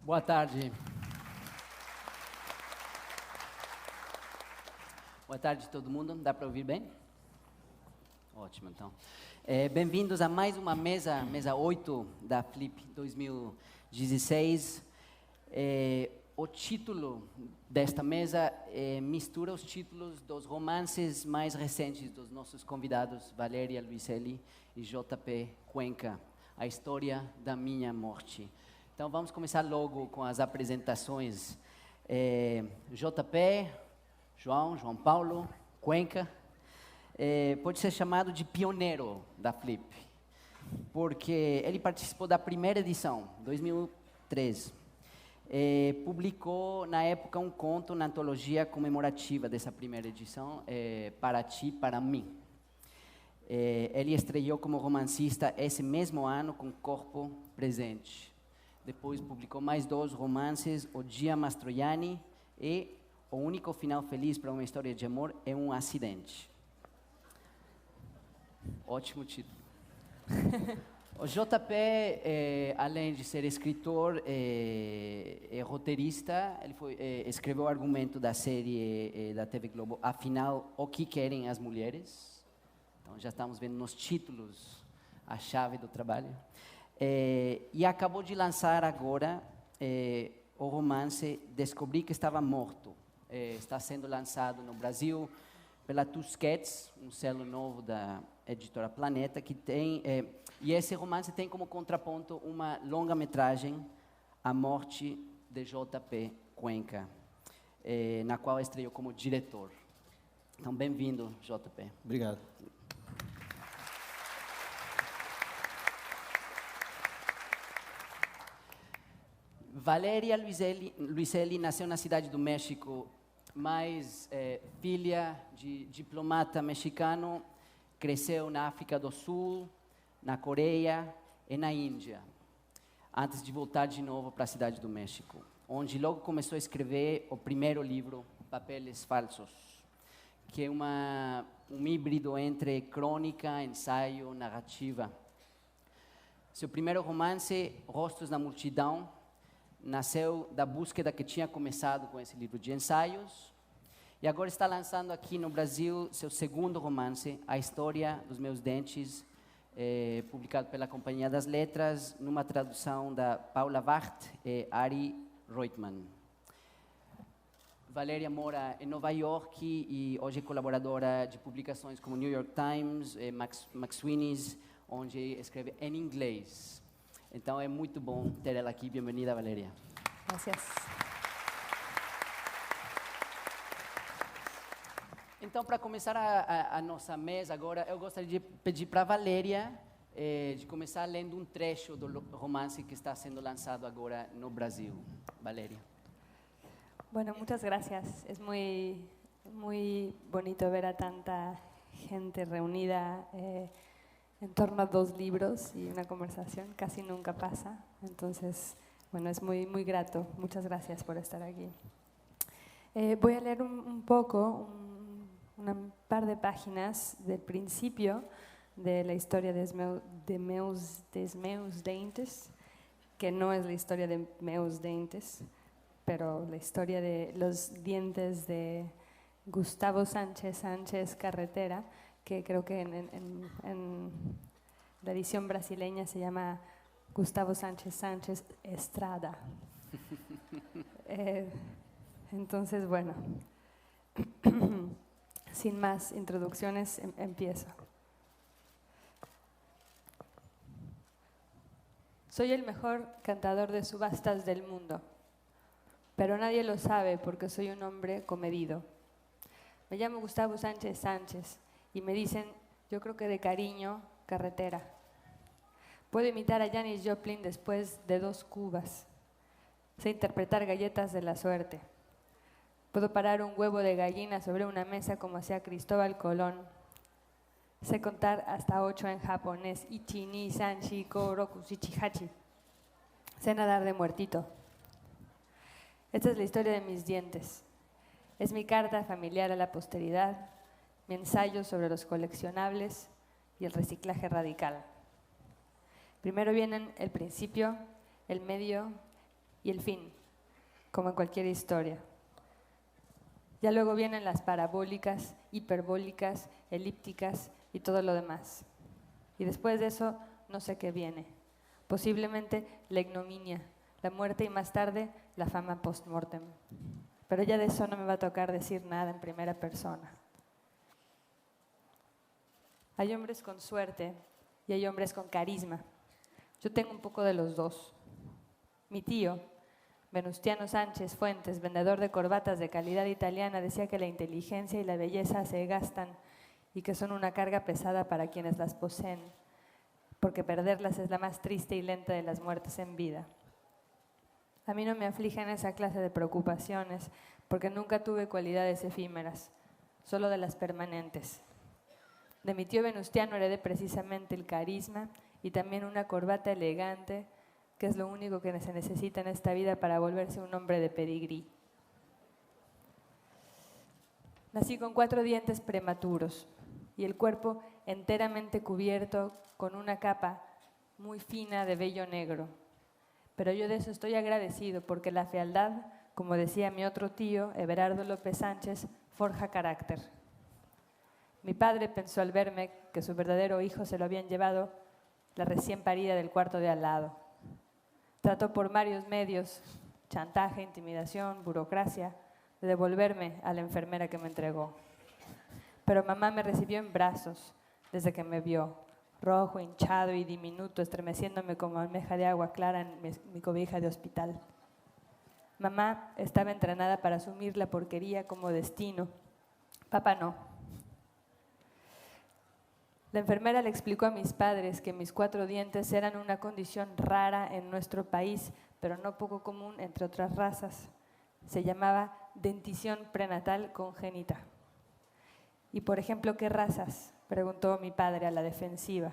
Boa tarde. Boa tarde todo mundo. Dá para ouvir bem? Ótimo, então. Bem-vindos a mais uma mesa 8 da Flip 2016. O título desta mesa mistura os títulos dos romances mais recentes dos nossos convidados, Valéria Luiselli e JP Cuenca, A História da Minha Morte. Então vamos começar logo com as apresentações. JP, João Paulo, Cuenca, pode ser chamado de pioneiro da Flip, porque ele participou da primeira edição, 2013. Publicou na época um conto na antologia comemorativa dessa primeira edição, Para Ti, Para Mim. Ele estreou como romancista esse mesmo ano com Corpo Presente. Depois publicou mais 2 romances, O Dia Mastroianni e O Único Final Feliz para uma História de Amor é um Acidente. Ótimo título. O JP, além de ser escritor, é roteirista. Ele escreveu o argumento da série da TV Globo, Afinal, o que querem as mulheres? Então já estamos vendo nos títulos a chave do trabalho. E acabou de lançar agora o romance Descobri que Estava Morto. Está sendo lançado no Brasil pela Tusquets, um selo novo da editora Planeta, que tem... e esse romance tem como contraponto uma longa-metragem, A Morte de JP Cuenca, na qual estreou como diretor. Então, bem-vindo, JP. Obrigado. Valéria Luiselli nasceu na cidade do México, mas filha de diplomata mexicano, cresceu na África do Sul, na Coreia e na Índia, antes de voltar de novo para a cidade do México, onde logo começou a escrever o primeiro livro, Papeles Falsos, que é um híbrido entre crônica, ensaio, narrativa. Seu primeiro romance, Rostos na Multidão, nasceu da búsqueda que tinha começado com esse livro de ensaios, e agora está lançando aqui no Brasil seu segundo romance, A História dos Meus Dentes, publicado pela Companhia das Letras, numa tradução da Paula Wart e Ari Reutemann. Valéria mora em Nova York e hoje é colaboradora de publicações como New York Times, McSweeney's, onde escreve em inglês. Então é muito bom ter ela aqui. Bem-vinda, Valéria. Gracias. Então, para começar a nossa mesa agora, eu gostaria de pedir para a Valéria de começar lendo um trecho do romance que está sendo lançado agora no Brasil. Valéria. Bueno, muchas gracias. Es muy bonito ver a tanta gente reunida en torno a 2 libros y una conversación. Casi nunca pasa. Entonces, bueno, es muy grato. Muchas gracias por estar aquí. Voy a leer un poco, un par de páginas del principio de la historia de meus dentes, que no es la historia de meus dentes, pero la historia de los dientes de Gustavo Sánchez Carretera, que creo que en la edición brasileña se llama Gustavo Sánchez Estrada. Entonces, bueno, sin más introducciones, empiezo. Soy el mejor cantador de subastas del mundo, pero nadie lo sabe porque soy un hombre comedido. Me llamo Gustavo Sánchez y me dicen, yo creo que de cariño, Carretera. Puedo imitar a Janis Joplin después de 2 cubas. Sé interpretar galletas de la suerte. Puedo parar un huevo de gallina sobre una mesa como hacía Cristóbal Colón. Sé contar hasta 8 en japonés. Ichi, ni, san, shi, ko, roku, shichi, hachi. Sé nadar de muertito. Esta es la historia de mis dientes. Es mi carta familiar a la posteridad, mi ensayo sobre los coleccionables y el reciclaje radical. Primero vienen el principio, el medio y el fin, como en cualquier historia. Ya luego vienen las parabólicas, hiperbólicas, elípticas y todo lo demás. Y después de eso, no sé qué viene. Posiblemente la ignominia, la muerte y más tarde la fama post-mortem. Pero ya de eso no me va a tocar decir nada en primera persona. Hay hombres con suerte y hay hombres con carisma. Yo tengo un poco de los dos. Mi tío, Venustiano Sánchez Fuentes, vendedor de corbatas de calidad italiana, decía que la inteligencia y la belleza se gastan y que son una carga pesada para quienes las poseen, porque perderlas es la más triste y lenta de las muertes en vida. A mí no me afligen esa clase de preocupaciones, porque nunca tuve cualidades efímeras, solo de las permanentes. De mi tío Venustiano heredé precisamente el carisma y también una corbata elegante, que es lo único que se necesita en esta vida para volverse un hombre de pedigrí. Nací con 4 dientes prematuros y el cuerpo enteramente cubierto con una capa muy fina de vello negro. Pero yo de eso estoy agradecido, porque la fealdad, como decía mi otro tío, Everardo López Sánchez, forja carácter. Mi padre pensó al verme que su verdadero hijo se lo habían llevado la recién parida del cuarto de al lado. Trató por varios medios, chantaje, intimidación, burocracia, de devolverme a la enfermera que me entregó. Pero mamá me recibió en brazos desde que me vio, rojo, hinchado y diminuto, estremeciéndome como almeja de agua clara en mi cobija de hospital. Mamá estaba entrenada para asumir la porquería como destino. Papá no. La enfermera le explicó a mis padres que mis 4 dientes eran una condición rara en nuestro país, pero no poco común entre otras razas. Se llamaba dentición prenatal congénita. Y, por ejemplo, ¿qué razas?, preguntó mi padre a la defensiva.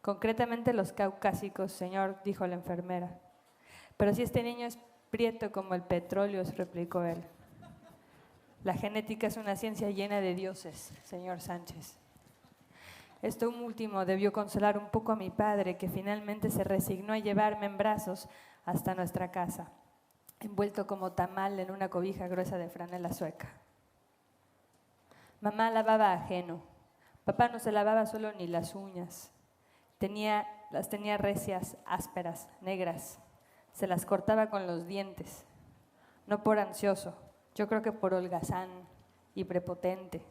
Concretamente los caucásicos, señor, dijo la enfermera. Pero si este niño es prieto como el petróleo, replicó él. La genética es una ciencia llena de dioses, señor Sánchez. Esto último debió consolar un poco a mi padre, que finalmente se resignó a llevarme en brazos hasta nuestra casa, envuelto como tamal en una cobija gruesa de franela sueca. Mamá lavaba ajeno. Papá no se lavaba solo ni las uñas. Las tenía recias, ásperas, negras. Se las cortaba con los dientes. No por ansioso, yo creo que por holgazán y prepotente.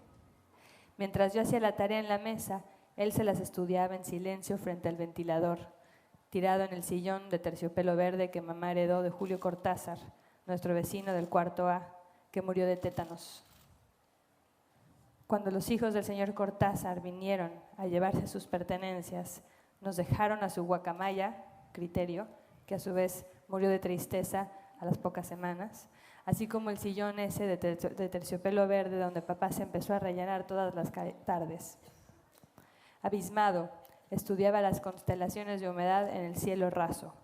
Mientras yo hacía la tarea en la mesa, él se las estudiaba en silencio frente al ventilador, tirado en el sillón de terciopelo verde que mamá heredó de Julio Cortázar, nuestro vecino del cuarto A, que murió de tétanos. Cuando los hijos del señor Cortázar vinieron a llevarse sus pertenencias, nos dejaron a su guacamaya, Criterio, que a su vez murió de tristeza a las pocas semanas, así como el sillón ese de terciopelo verde donde papá se empezó a rellenar todas las tardes. Abismado, estudiaba las constelaciones de humedad en el cielo raso,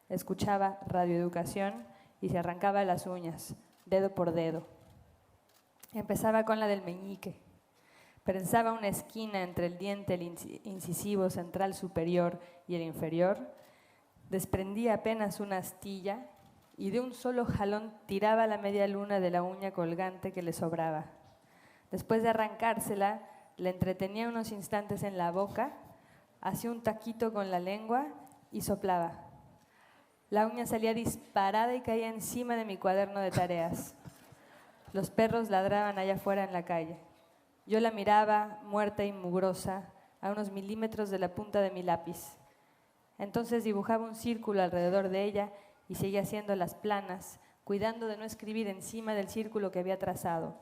escuchaba radioeducación y se arrancaba las uñas, dedo por dedo. Empezaba con la del meñique. Prensaba una esquina entre el diente incisivo central superior y el inferior, desprendía apenas una astilla y de un solo jalón tiraba la media luna de la uña colgante que le sobraba. Después de arrancársela, le entretenía unos instantes en la boca, hacía un taquito con la lengua y soplaba. La uña salía disparada y caía encima de mi cuaderno de tareas. Los perros ladraban allá afuera en la calle. Yo la miraba, muerta y mugrosa, a unos milímetros de la punta de mi lápiz. Entonces dibujaba un círculo alrededor de ella y seguía haciendo las planas, cuidando de no escribir encima del círculo que había trazado.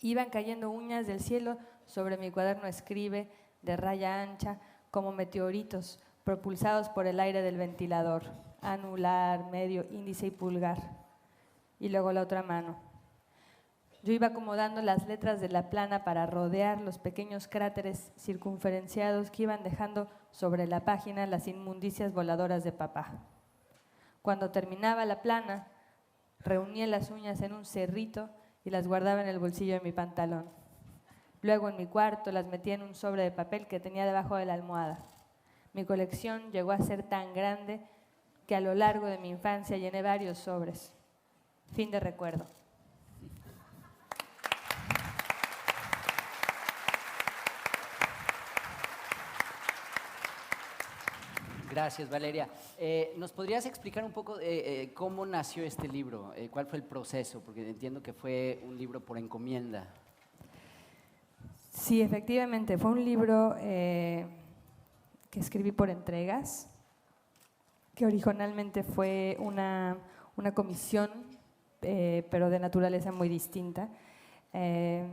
Iban cayendo uñas del cielo sobre mi cuaderno escribe, de raya ancha, como meteoritos, propulsados por el aire del ventilador, anular, medio, índice y pulgar. Y luego la otra mano. Yo iba acomodando las letras de la plana para rodear los pequeños cráteres circunferenciados que iban dejando sobre la página las inmundicias voladoras de papá. Cuando terminaba la plana, reunía las uñas en un cerrito y las guardaba en el bolsillo de mi pantalón. Luego en mi cuarto las metía en un sobre de papel que tenía debajo de la almohada. Mi colección llegó a ser tan grande que a lo largo de mi infancia llené varios sobres. Fin de recuerdo. Gracias, Valeria. ¿Nos podrías explicar un poco cómo nació este libro? ¿Cuál fue el proceso? Porque entiendo que fue un libro por encomienda. Sí, efectivamente, fue un libro que escribí por entregas, que originalmente fue una comisión, pero de naturaleza muy distinta. En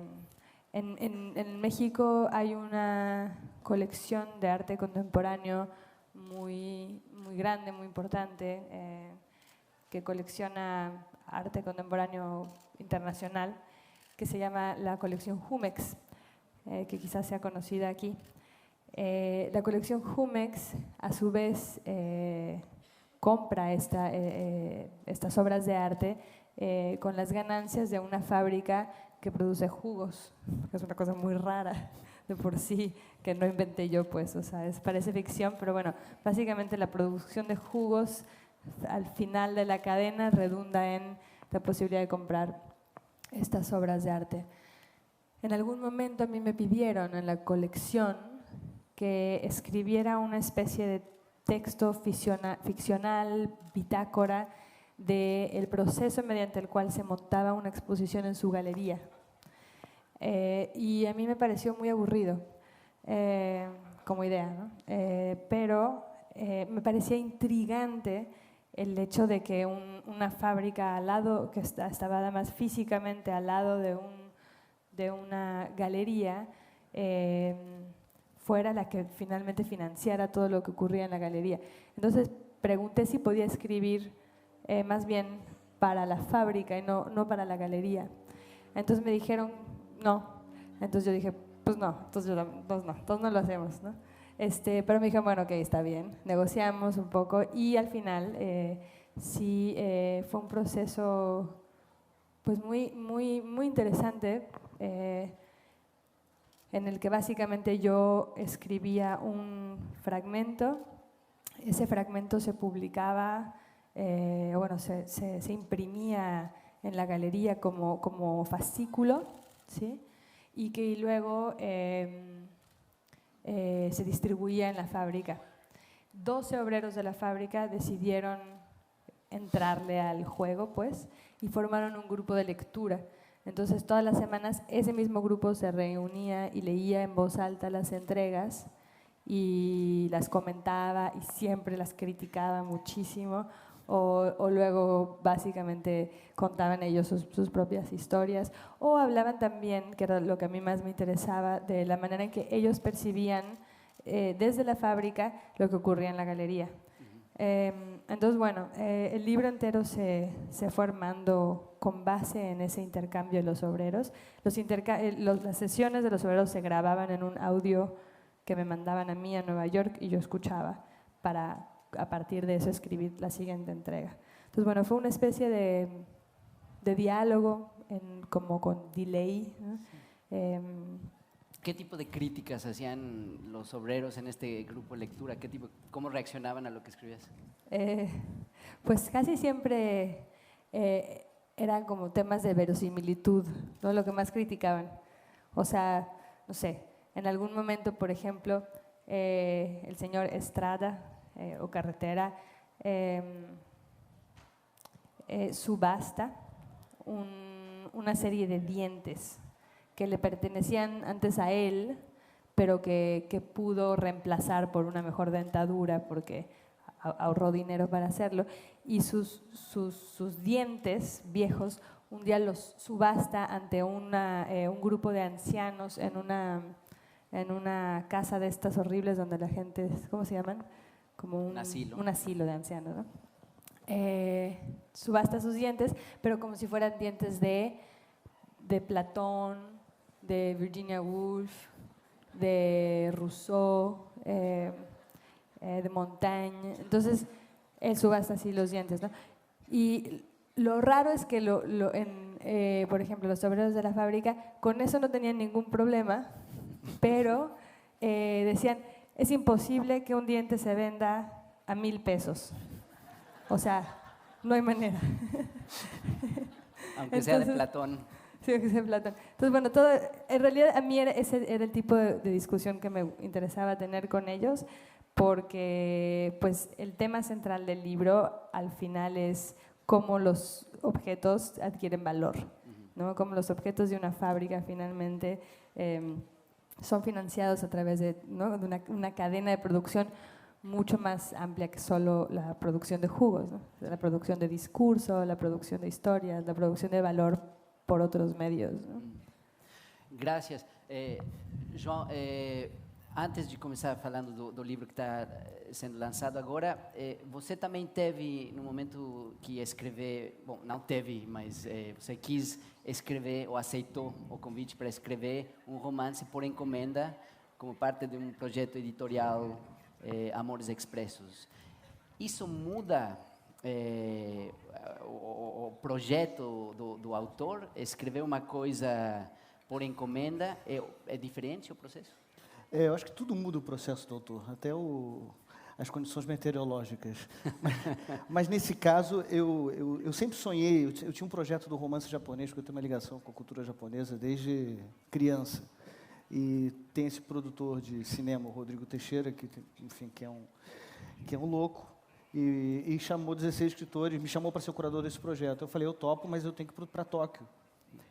México hay una colección de arte contemporáneo muy grande, muy importante, que colecciona arte contemporáneo internacional, que se llama la colección Jumex, que quizás sea conocida aquí. La colección Jumex, a su vez, compra estas obras de arte con las ganancias de una fábrica que produce jugos, que es una cosa muy rara de por sí, que no inventé yo, pues, o sea, parece ficción, pero bueno, básicamente la producción de jugos al final de la cadena redunda en la posibilidad de comprar estas obras de arte. En algún momento a mí me pidieron en la colección que escribiera una especie de texto ficcional, bitácora, del proceso mediante el cual se montaba una exposición en su galería. Y a mí me pareció muy aburrido como idea, ¿no? Pero me parecía intrigante el hecho de que una fábrica al lado, que estaba además físicamente al lado de una galería, fuera la que finalmente financiara todo lo que ocurría en la galería. Entonces pregunté si podía escribir más bien para la fábrica y no para la galería. Entonces me dijeron no. Entonces yo dije, pues no, entonces no lo hacemos, ¿no? Pero me dijeron, bueno, ok, está bien, negociamos un poco y al final sí fue un proceso pues muy interesante, en el que básicamente yo escribía un fragmento, ese fragmento se publicaba, se imprimía en la galería como fascículo, ¿sí? Y que luego se distribuía en la fábrica. 12 obreros de la fábrica decidieron entrarle al juego, pues, y formaron un grupo de lectura. Entonces, todas las semanas ese mismo grupo se reunía y leía en voz alta las entregas y las comentaba y siempre las criticaba muchísimo, o luego básicamente contaban ellos sus propias historias, o hablaban también, que era lo que a mí más me interesaba, de la manera en que ellos percibían desde la fábrica lo que ocurría en la galería. Entonces, bueno, el libro entero se fue armando con base en ese intercambio de los obreros. Las sesiones de los obreros se grababan en un audio que me mandaban a mí a Nueva York y yo escuchaba para, a partir de eso, escribir la siguiente entrega. Entonces, bueno, fue una especie de diálogo como con delay, ¿no? ¿Qué tipo de críticas hacían los obreros en este grupo de lectura? ¿Cómo reaccionaban a lo que escribías? Pues casi siempre eran como temas de verosimilitud, ¿no? Lo que más criticaban. O sea, no sé, en algún momento, por ejemplo, el señor Estrada o Carretera subasta una serie de dientes que le pertenecían antes a él, pero que pudo reemplazar por una mejor dentadura porque ahorró dinero para hacerlo, y sus dientes viejos un día los subasta ante un grupo de ancianos en una casa de estas horribles donde la gente, ¿cómo se llaman? Como un asilo de ancianos, ¿no? Subasta sus dientes, pero como si fueran dientes de Platón, de Virginia Woolf, de Rousseau, de Montaigne. Entonces, él subasta así los dientes, ¿no? Y lo raro es que, por ejemplo, los obreros de la fábrica, con eso no tenían ningún problema, pero decían, es imposible que un diente se venda a 1,000 pesos. O sea, no hay manera. Aunque sea de Platón. Sí, aunque sea de Platón. Entonces, bueno, todo, en realidad a mí ese era el tipo de discusión que me interesaba tener con ellos, porque pues el tema central del libro al final es cómo los objetos adquieren valor, ¿no? Cómo los objetos de una fábrica finalmente son financiados a través de, ¿no?, de una cadena de producción mucho más amplia que solo la producción de jugos, ¿no? La producción de discurso, la producción de historias, la producción de valor por otros medios, ¿no? Gracias. João, antes de começar falando do livro que está sendo lançado agora, você também teve, no momento que escrever, bom, não teve, mas você quis escrever ou aceitou o convite para escrever um romance por encomenda, como parte de um projeto editorial, Amores Expressos. Isso muda o projeto do autor? Escrever uma coisa por encomenda é diferente o processo? Eu acho que tudo muda o processo do autor, até as condições meteorológicas. Mas nesse caso, eu sempre sonhei, eu tinha um projeto do romance japonês, porque eu tenho uma ligação com a cultura japonesa desde criança. E tem esse produtor de cinema, o Rodrigo Teixeira, que, enfim, que é um louco, e chamou 16 escritores, me chamou para ser o curador desse projeto. Eu falei, eu topo, mas eu tenho que ir para Tóquio.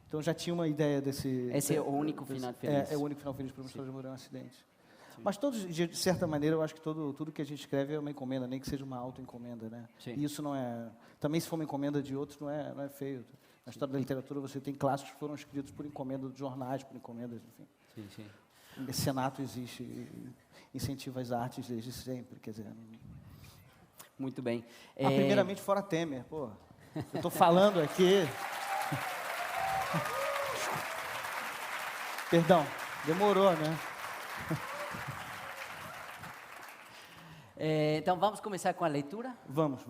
Então já tinha uma ideia desse... Esse é o único final feliz. É o único final feliz para uma história de amor e um acidente. Sim. Mas todos, de certa maneira, eu acho que tudo que a gente escreve é uma encomenda, nem que seja uma autoencomenda, né? Sim. E isso não é... Também se for uma encomenda de outros, não é feio. Na história da literatura, você tem clássicos que foram escritos por encomenda de jornais, por encomendas, enfim. Sim, sim. O mecenato existe e incentiva as artes desde sempre, quer dizer... Muito bem. Primeiramente, fora Temer, pô. Eu estou falando aqui... Perdão, demorou, né? Então, vamos começar com a leitura? Vamos.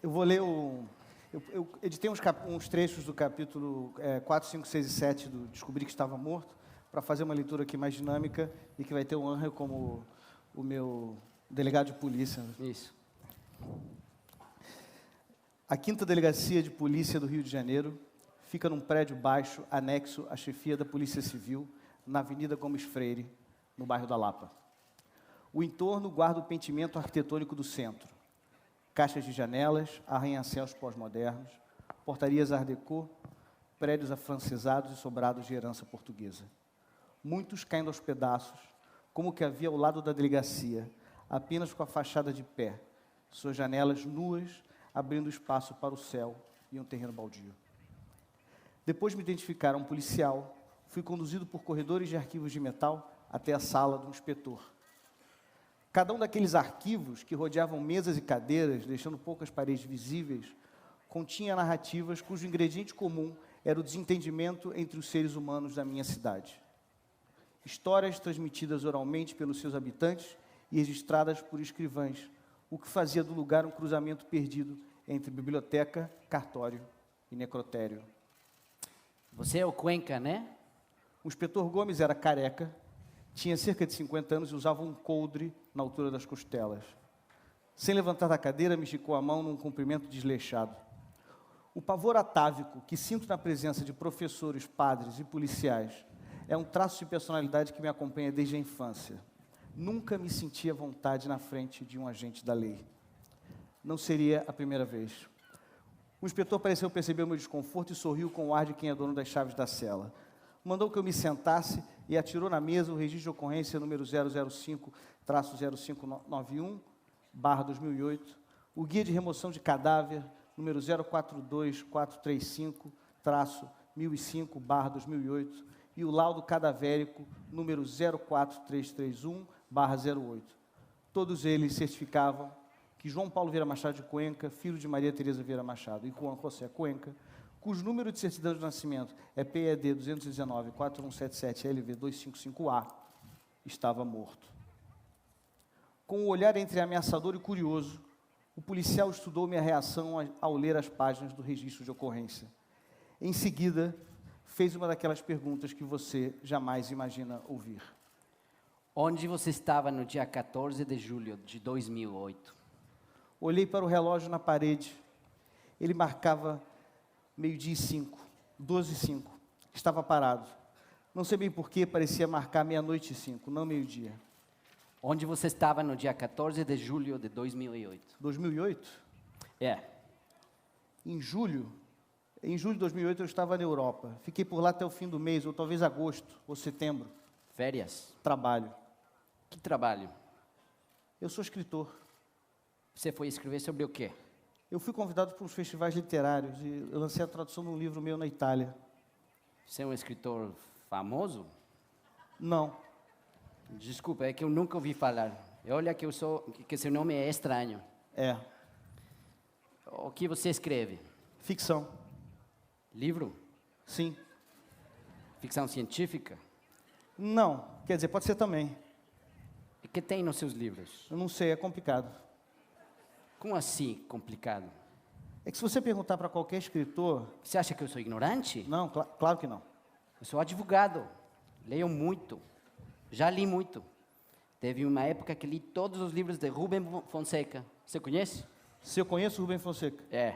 Eu vou ler eu editei uns trechos do capítulo 4, 5, 6 e 7 do Descobri que Estava Morto, para fazer uma leitura aqui mais dinâmica e que vai ter o Angel como o meu delegado de polícia. Isso. A 5ª Delegacia de Polícia do Rio de Janeiro fica num prédio baixo, anexo à chefia da Polícia Civil, na Avenida Gomes Freire, no bairro da Lapa. O entorno guarda o pentimento arquitetônico do centro. Caixas de janelas, arranha-céus pós-modernos, portarias art déco, prédios afrancesados e sobrados de herança portuguesa. Muitos caindo aos pedaços, como o que havia ao lado da delegacia, apenas com a fachada de pé, suas janelas nuas, abrindo espaço para o céu e um terreno baldio. Depois de me identificar a um policial, fui conduzido por corredores de arquivos de metal até a sala do inspetor. Cada um daqueles arquivos, que rodeavam mesas e cadeiras, deixando poucas paredes visíveis, continha narrativas cujo ingrediente comum era o desentendimento entre os seres humanos da minha cidade. Histórias transmitidas oralmente pelos seus habitantes e registradas por escrivães, o que fazia do lugar um cruzamento perdido entre biblioteca, cartório e necrotério. Você é o Cuenca, né? O inspetor Gomes era careca, tinha cerca de 50 anos e usava um coldre na altura das costelas. Sem levantar da cadeira, me esticou a mão num cumprimento desleixado. O pavor atávico que sinto na presença de professores, padres e policiais é um traço de personalidade que me acompanha desde a infância. Nunca me senti à vontade na frente de um agente da lei. Não seria a primeira vez. O inspetor pareceu perceber o meu desconforto e sorriu com o ar de quem é dono das chaves da cela. Mandou que eu me sentasse e atirou na mesa o registro de ocorrência número 005-0591/2008, o guia de remoção de cadáver número 042435-1005/2008 e o laudo cadavérico número 04331/08. Todos eles certificavam que João Paulo Vieira Machado de Cuenca, filho de Maria Teresa Vieira Machado e Juan José Cuenca, cujo número de certidão de nascimento é PED 219-4177-LV255A, estava morto. Com o olhar entre ameaçador e curioso, o policial estudou minha reação ao ler as páginas do registro de ocorrência. Em seguida, fez uma daquelas perguntas que você jamais imagina ouvir. Onde você estava no dia 14 de julho de 2008? Olhei para o relógio na parede. Ele marcava 12:05, 12:05. Estava parado. Não sei bem porquê, parecia marcar 00:05, não meio-dia. Onde você estava no dia 14 de julho de 2008? 2008? É. Em julho de 2008 eu estava na Europa. Fiquei por lá até o fim do mês, ou talvez agosto ou setembro. Férias? Trabalho. Que trabalho? Eu sou escritor. Você foi escrever sobre o quê? Eu fui convidado para uns festivais literários e eu lancei a tradução de um livro meu na Itália. Você é um escritor famoso? Não. Desculpa, é que eu nunca ouvi falar. Olha que seu nome é estranho. É. O que você escreve? Ficção. Livro? Sim. Ficção científica? Não. Quer dizer, pode ser também. O que tem nos seus livros? Eu não sei, é complicado. Como assim, complicado? É que se você perguntar para qualquer escritor... Você acha que eu sou ignorante? Não, claro que não. Eu sou advogado. Leio muito. Já li muito. Teve uma época que li todos os livros de Rubem Fonseca. Você conhece? Se eu conheço o Rubem Fonseca. É.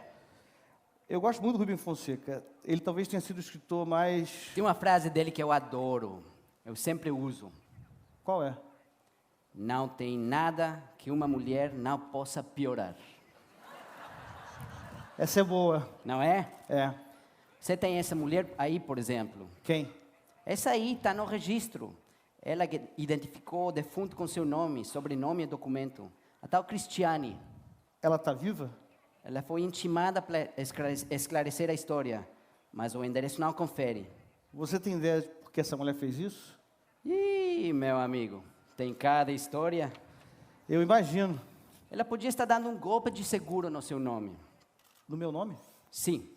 Eu gosto muito do Rubem Fonseca. Ele talvez tenha sido o escritor mais... Tem uma frase dele que eu adoro. Eu sempre uso. Qual é? Não tem nada que uma mulher não possa piorar. Essa é boa. Não é? É. Você tem essa mulher aí, por exemplo. Quem? Essa aí está no registro. Ela que identificou o defunto com seu nome, sobrenome e documento. A tal Cristiane. Ela está viva? Ela foi intimada para esclarecer a história, mas o endereço não confere. Você tem ideia de por que essa mulher fez isso? Ih, meu amigo, tem cada história. Eu imagino. Ela podia estar dando um golpe de seguro no seu nome. No meu nome? Sim.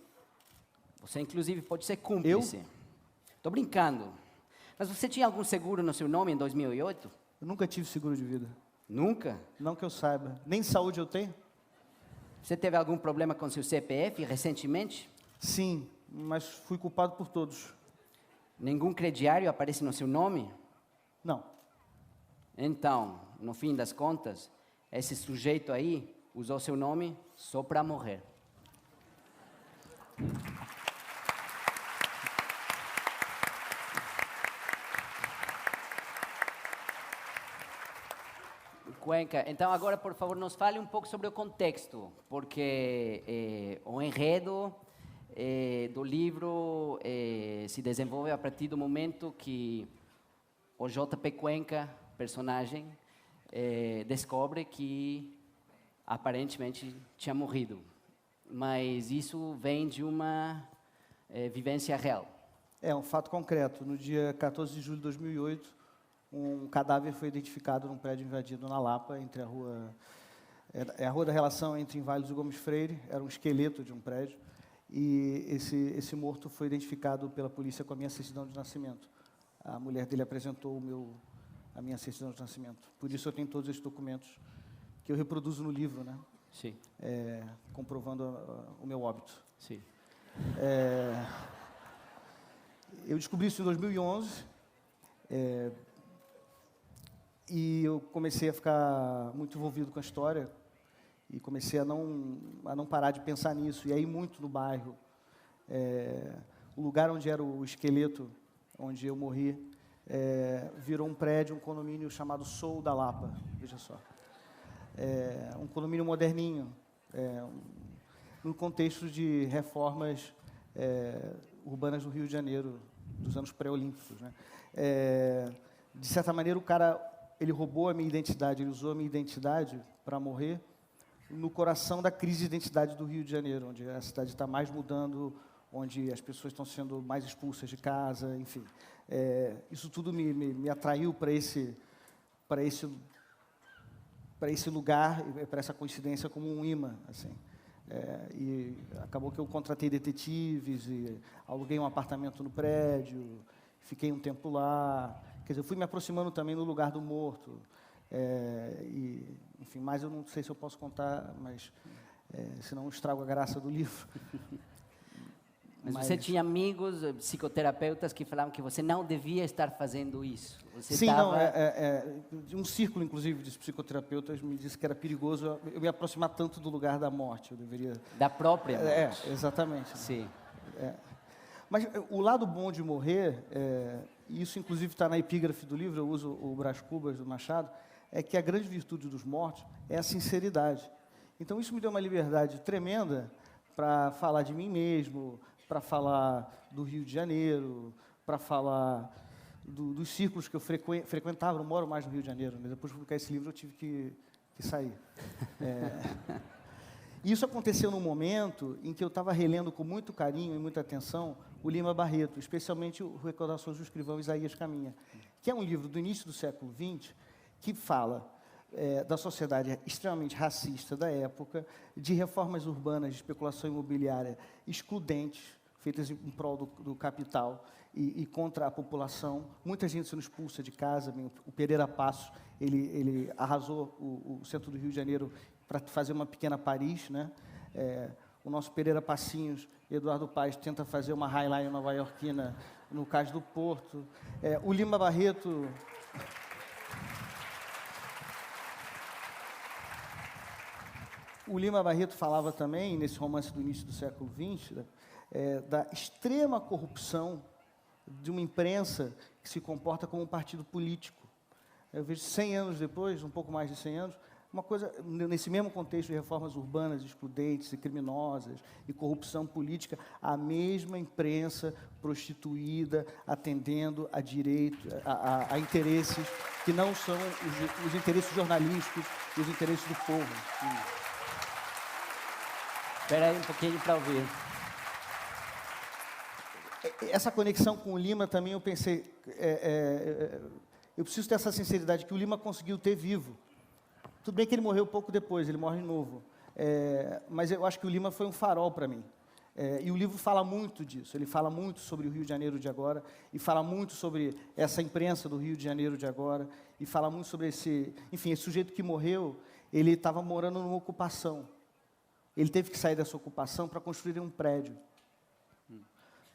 Você, inclusive, pode ser cúmplice. Estou brincando. Mas você tinha algum seguro no seu nome em 2008? Eu nunca tive seguro de vida. Nunca? Não que eu saiba. Nem saúde eu tenho? Você teve algum problema com seu CPF recentemente? Sim, mas fui culpado por todos. Nenhum crediário aparece no seu nome? Não. Então, no fim das contas, esse sujeito aí usou seu nome só para morrer. Cuenca, então agora, por favor, nos fale um pouco sobre o contexto, porque o enredo do livro se desenvolve a partir do momento que o J.P. Cuenca, personagem, descobre que aparentemente tinha morrido. Mas isso vem de uma vivência real. É um fato concreto. No dia 14 de julho de 2008, um cadáver foi identificado num prédio invadido na Lapa, entre a rua... É a rua da relação entre Inválidos e Gomes Freire, era um esqueleto de um prédio, e esse morto foi identificado pela polícia com a minha certidão de nascimento. A mulher dele apresentou a minha certidão de nascimento. Por isso eu tenho todos esses documentos que eu reproduzo no livro, né? Sim. Comprovando o meu óbito. Sim. Eu descobri isso em 2011, e eu comecei a ficar muito envolvido com a história e comecei a não parar de pensar nisso. E aí muito no bairro, o lugar onde era o esqueleto, onde eu morri, virou um prédio, um condomínio chamado Sol da Lapa, veja só. Um condomínio moderninho, no contexto de reformas urbanas do Rio de Janeiro, dos anos pré-olímpicos, né? De certa maneira, o cara, ele roubou a minha identidade, ele usou a minha identidade para morrer no coração da crise de identidade do Rio de Janeiro, onde a cidade está mais mudando, onde as pessoas estão sendo mais expulsas de casa, enfim. Isso tudo me atraiu para esse lugar, para essa coincidência como um imã, assim. E acabou que eu contratei detetives e aluguei um apartamento no prédio, fiquei um tempo lá. Quer dizer, eu fui me aproximando também no lugar do morto. Enfim, mas eu não sei se eu posso contar, mas senão eu estrago a graça do livro. Mas você tinha amigos, psicoterapeutas, que falavam que você não devia estar fazendo isso. Você Sim, tava... não, um círculo, inclusive, de psicoterapeutas me disse que era perigoso eu me aproximar tanto do lugar da morte. Eu deveria... Da própria morte. Exatamente. Sim. Mas o lado bom de morrer, e isso inclusive está na epígrafe do livro, eu uso o Brás Cubas do Machado, é que a grande virtude dos mortos é a sinceridade. Então isso me deu uma liberdade tremenda para falar de mim mesmo, para falar do Rio de Janeiro, para falar dos círculos que eu frequentava. Eu não moro mais no Rio de Janeiro, né? Depois de publicar esse livro eu tive que sair. Isso aconteceu num momento em que eu estava relendo com muito carinho e muita atenção o Lima Barreto, especialmente o Recordações do Escrivão Isaías Caminha, que é um livro do início do século XX que fala da sociedade extremamente racista da época, de reformas urbanas de especulação imobiliária excludentes, feitas em prol do capital e contra a população. Muita gente sendo expulsa de casa. O Pereira Passos, ele arrasou o centro do Rio de Janeiro para fazer uma pequena Paris, né? O nosso Pereira Passinhos, Eduardo Paes, tenta fazer uma Highline nova-iorquina no Cais do Porto. O Lima Barreto... O Lima Barreto falava também, nesse romance do início do século XX, da extrema corrupção de uma imprensa que se comporta como um partido político. Eu vejo 100 anos depois, um pouco mais de 100 anos, uma coisa, nesse mesmo contexto de reformas urbanas excludentes e criminosas e corrupção política, a mesma imprensa prostituída, atendendo a direito, a interesses que não são os interesses jornalísticos e os interesses do povo. Espera aí um pouquinho para ouvir. Essa conexão com o Lima também eu pensei, eu preciso ter essa sinceridade que o Lima conseguiu ter vivo. Tudo bem que ele morreu pouco depois, ele morre novo, mas eu acho que o Lima foi um farol para mim. E o livro fala muito disso, ele fala muito sobre o Rio de Janeiro de agora, e fala muito sobre essa imprensa do Rio de Janeiro de agora, e fala muito sobre esse sujeito que morreu, ele estava morando numa ocupação. Ele teve que sair dessa ocupação para construir um prédio.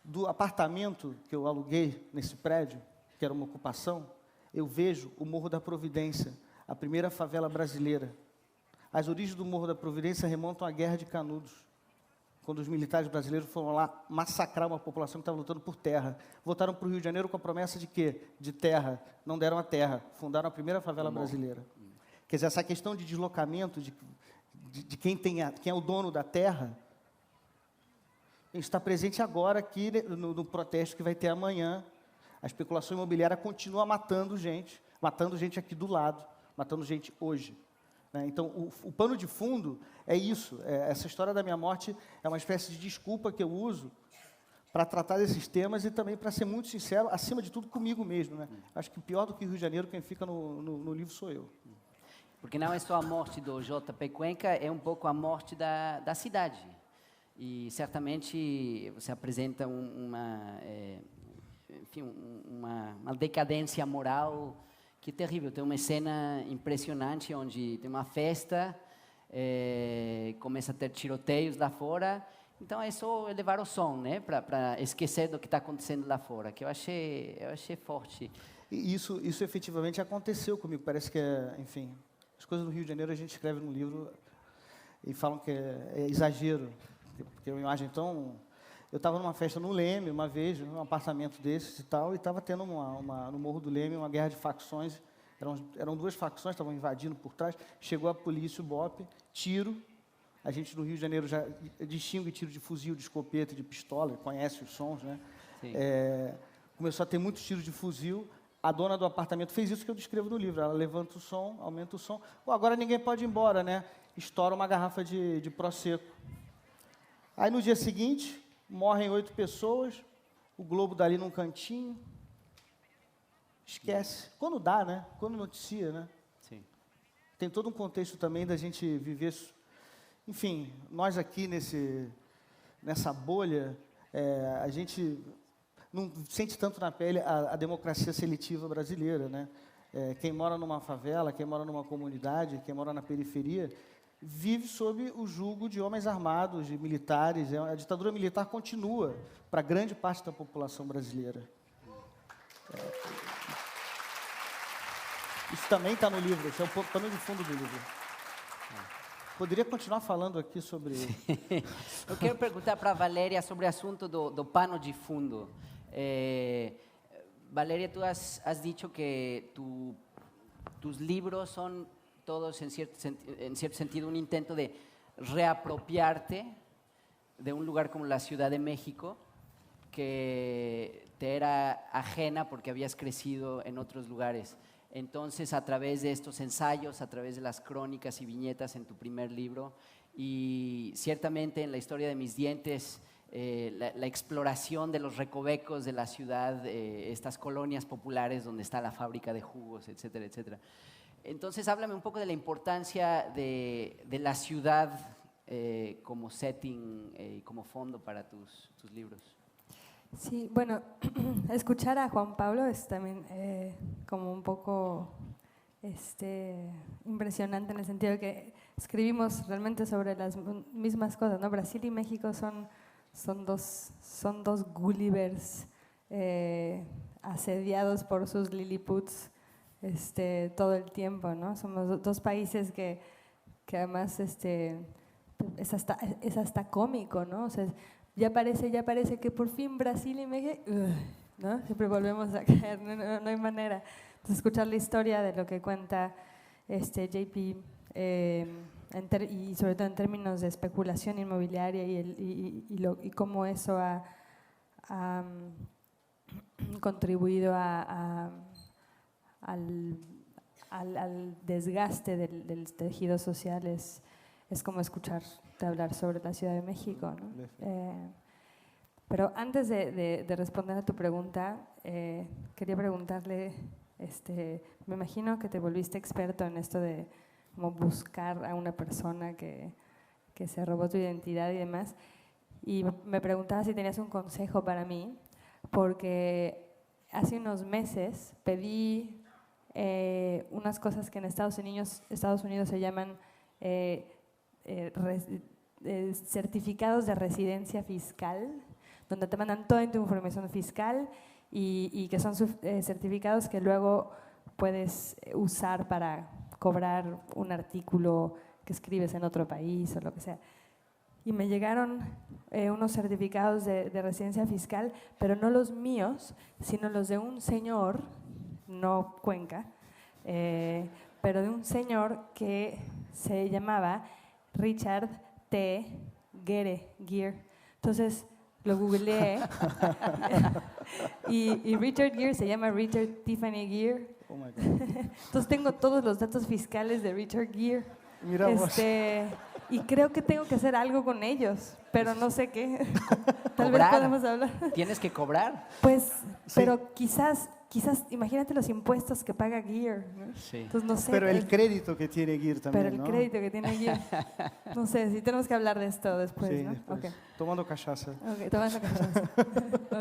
Do apartamento que eu aluguei nesse prédio, que era uma ocupação, eu vejo o Morro da Providência, a primeira favela brasileira. As origens do Morro da Providência remontam à Guerra de Canudos, quando os militares brasileiros foram lá massacrar uma população que estava lutando por terra. Voltaram para o Rio de Janeiro com a promessa de quê? De terra. Não deram a terra. Fundaram a primeira favela brasileira. Quer dizer, essa questão de deslocamento, de quem é o dono da terra, está presente agora aqui no protesto que vai ter amanhã. A especulação imobiliária continua matando gente aqui do lado, matando gente hoje. Né? Então, o pano de fundo é isso. Essa história da minha morte é uma espécie de desculpa que eu uso para tratar desses temas e também para ser muito sincero, acima de tudo, comigo mesmo. Né? Acho que pior do que o Rio de Janeiro, quem fica no livro sou eu. Porque não é só a morte do J.P. Cuenca, é um pouco a morte da cidade. E certamente você apresenta uma decadência moral que é terrível. Tem uma cena impressionante onde tem uma festa, começa a ter tiroteios lá fora. Então é só elevar o som, né, para esquecer do que está acontecendo lá fora, que eu achei forte. E isso efetivamente aconteceu comigo. Parece que enfim, as coisas do Rio de Janeiro a gente escreve num livro e falam que é exagero, porque é uma imagem tão... Eu estava numa festa no Leme, uma vez, num apartamento desses e tal, e estava tendo no Morro do Leme uma guerra de facções. Eram duas facções, estavam invadindo por trás. Chegou a polícia, o BOPE, tiro. A gente no Rio de Janeiro já distingue tiro de fuzil, de escopeta, de pistola, conhece os sons, né? Começou a ter muitos tiros de fuzil. A dona do apartamento fez isso que eu descrevo no livro. Ela levanta o som, aumenta o som. Agora ninguém pode ir embora, né? Estoura uma garrafa de Prosecco. Aí no dia seguinte, morrem 8 pessoas, o Globo dali num cantinho. Esquece. Quando dá, né? Quando noticia, né? Sim. Tem todo um contexto também da gente viver... Enfim, nós aqui nessa bolha, a gente não sente tanto na pele a democracia seletiva brasileira, né? Quem mora numa favela, quem mora numa comunidade, quem mora na periferia, vive sob o jugo de homens armados, de militares. A ditadura militar continua para grande parte da população brasileira. Isso também está no livro, esse é o pano de fundo do livro. Poderia continuar falando aqui sobre... Eu quero perguntar para a Valéria sobre o assunto do pano de fundo. Valeria, tú has dicho que tus libros son todos, en cierto sentido, un intento de reapropiarte de un lugar como la Ciudad de México, que te era ajena porque habías crecido en otros lugares. Entonces, a través de estos ensayos, a través de las crónicas y viñetas en tu primer libro, y ciertamente en la historia de Mis dientes, la exploración de los recovecos de la ciudad, estas colonias populares donde está la fábrica de jugos, etcétera, etcétera. Entonces, háblame un poco de la importancia de la ciudad como setting y como fondo para tus libros. Sí, bueno, escuchar a Juan Pablo es también como un poco impresionante en el sentido de que escribimos realmente sobre las mismas cosas, ¿no? Brasil y México son dos Gullivers asediados por sus Liliputs todo el tiempo, ¿no? Somos dos países que además es hasta cómico, ¿no? O sea, ya parece que por fin Brasil y México, ¿no? Siempre volvemos a caer, no hay manera. Entonces, escuchar la historia de lo que cuenta JP y sobre todo en términos de especulación inmobiliaria y cómo eso ha contribuido al desgaste del tejido social es como escucharte hablar sobre la Ciudad de México, ¿no? Pero antes de responder a tu pregunta, quería preguntarle, me imagino que te volviste experto en esto de como buscar a una persona que se robó tu identidad y demás, y me preguntaba si tenías un consejo para mí, porque hace unos meses pedí unas cosas que en Estados Unidos se llaman certificados de residencia fiscal, donde te mandan toda tu información fiscal y que son certificados que luego puedes usar para cobrar un artículo que escribes en otro país o lo que sea. Y me llegaron unos certificados de residencia fiscal, pero no los míos, sino los de un señor, no Cuenca, pero de un señor que se llamaba Richard T. Gere. Entonces lo googleé y Richard Gere se llama Richard Tiffany Gere. Oh my God. Entonces tengo todos los datos fiscales de Richard Gere. Mira vos. Y creo que tengo que hacer algo con ellos, pero no sé qué. Tal vez Cobrar. podemos hablar. ¿Tienes que cobrar? Pues, Sí. pero quizás, imagínate los impuestos que paga Gear, ¿no? Sí. Entonces no sé. Pero el crédito que tiene Gear también, pero el ¿no? crédito que tiene Gear. No sé, si tenemos que hablar de esto después, Sí, ¿no? después. Okay. Tomando cachaça. Ok, toma esa cachaza.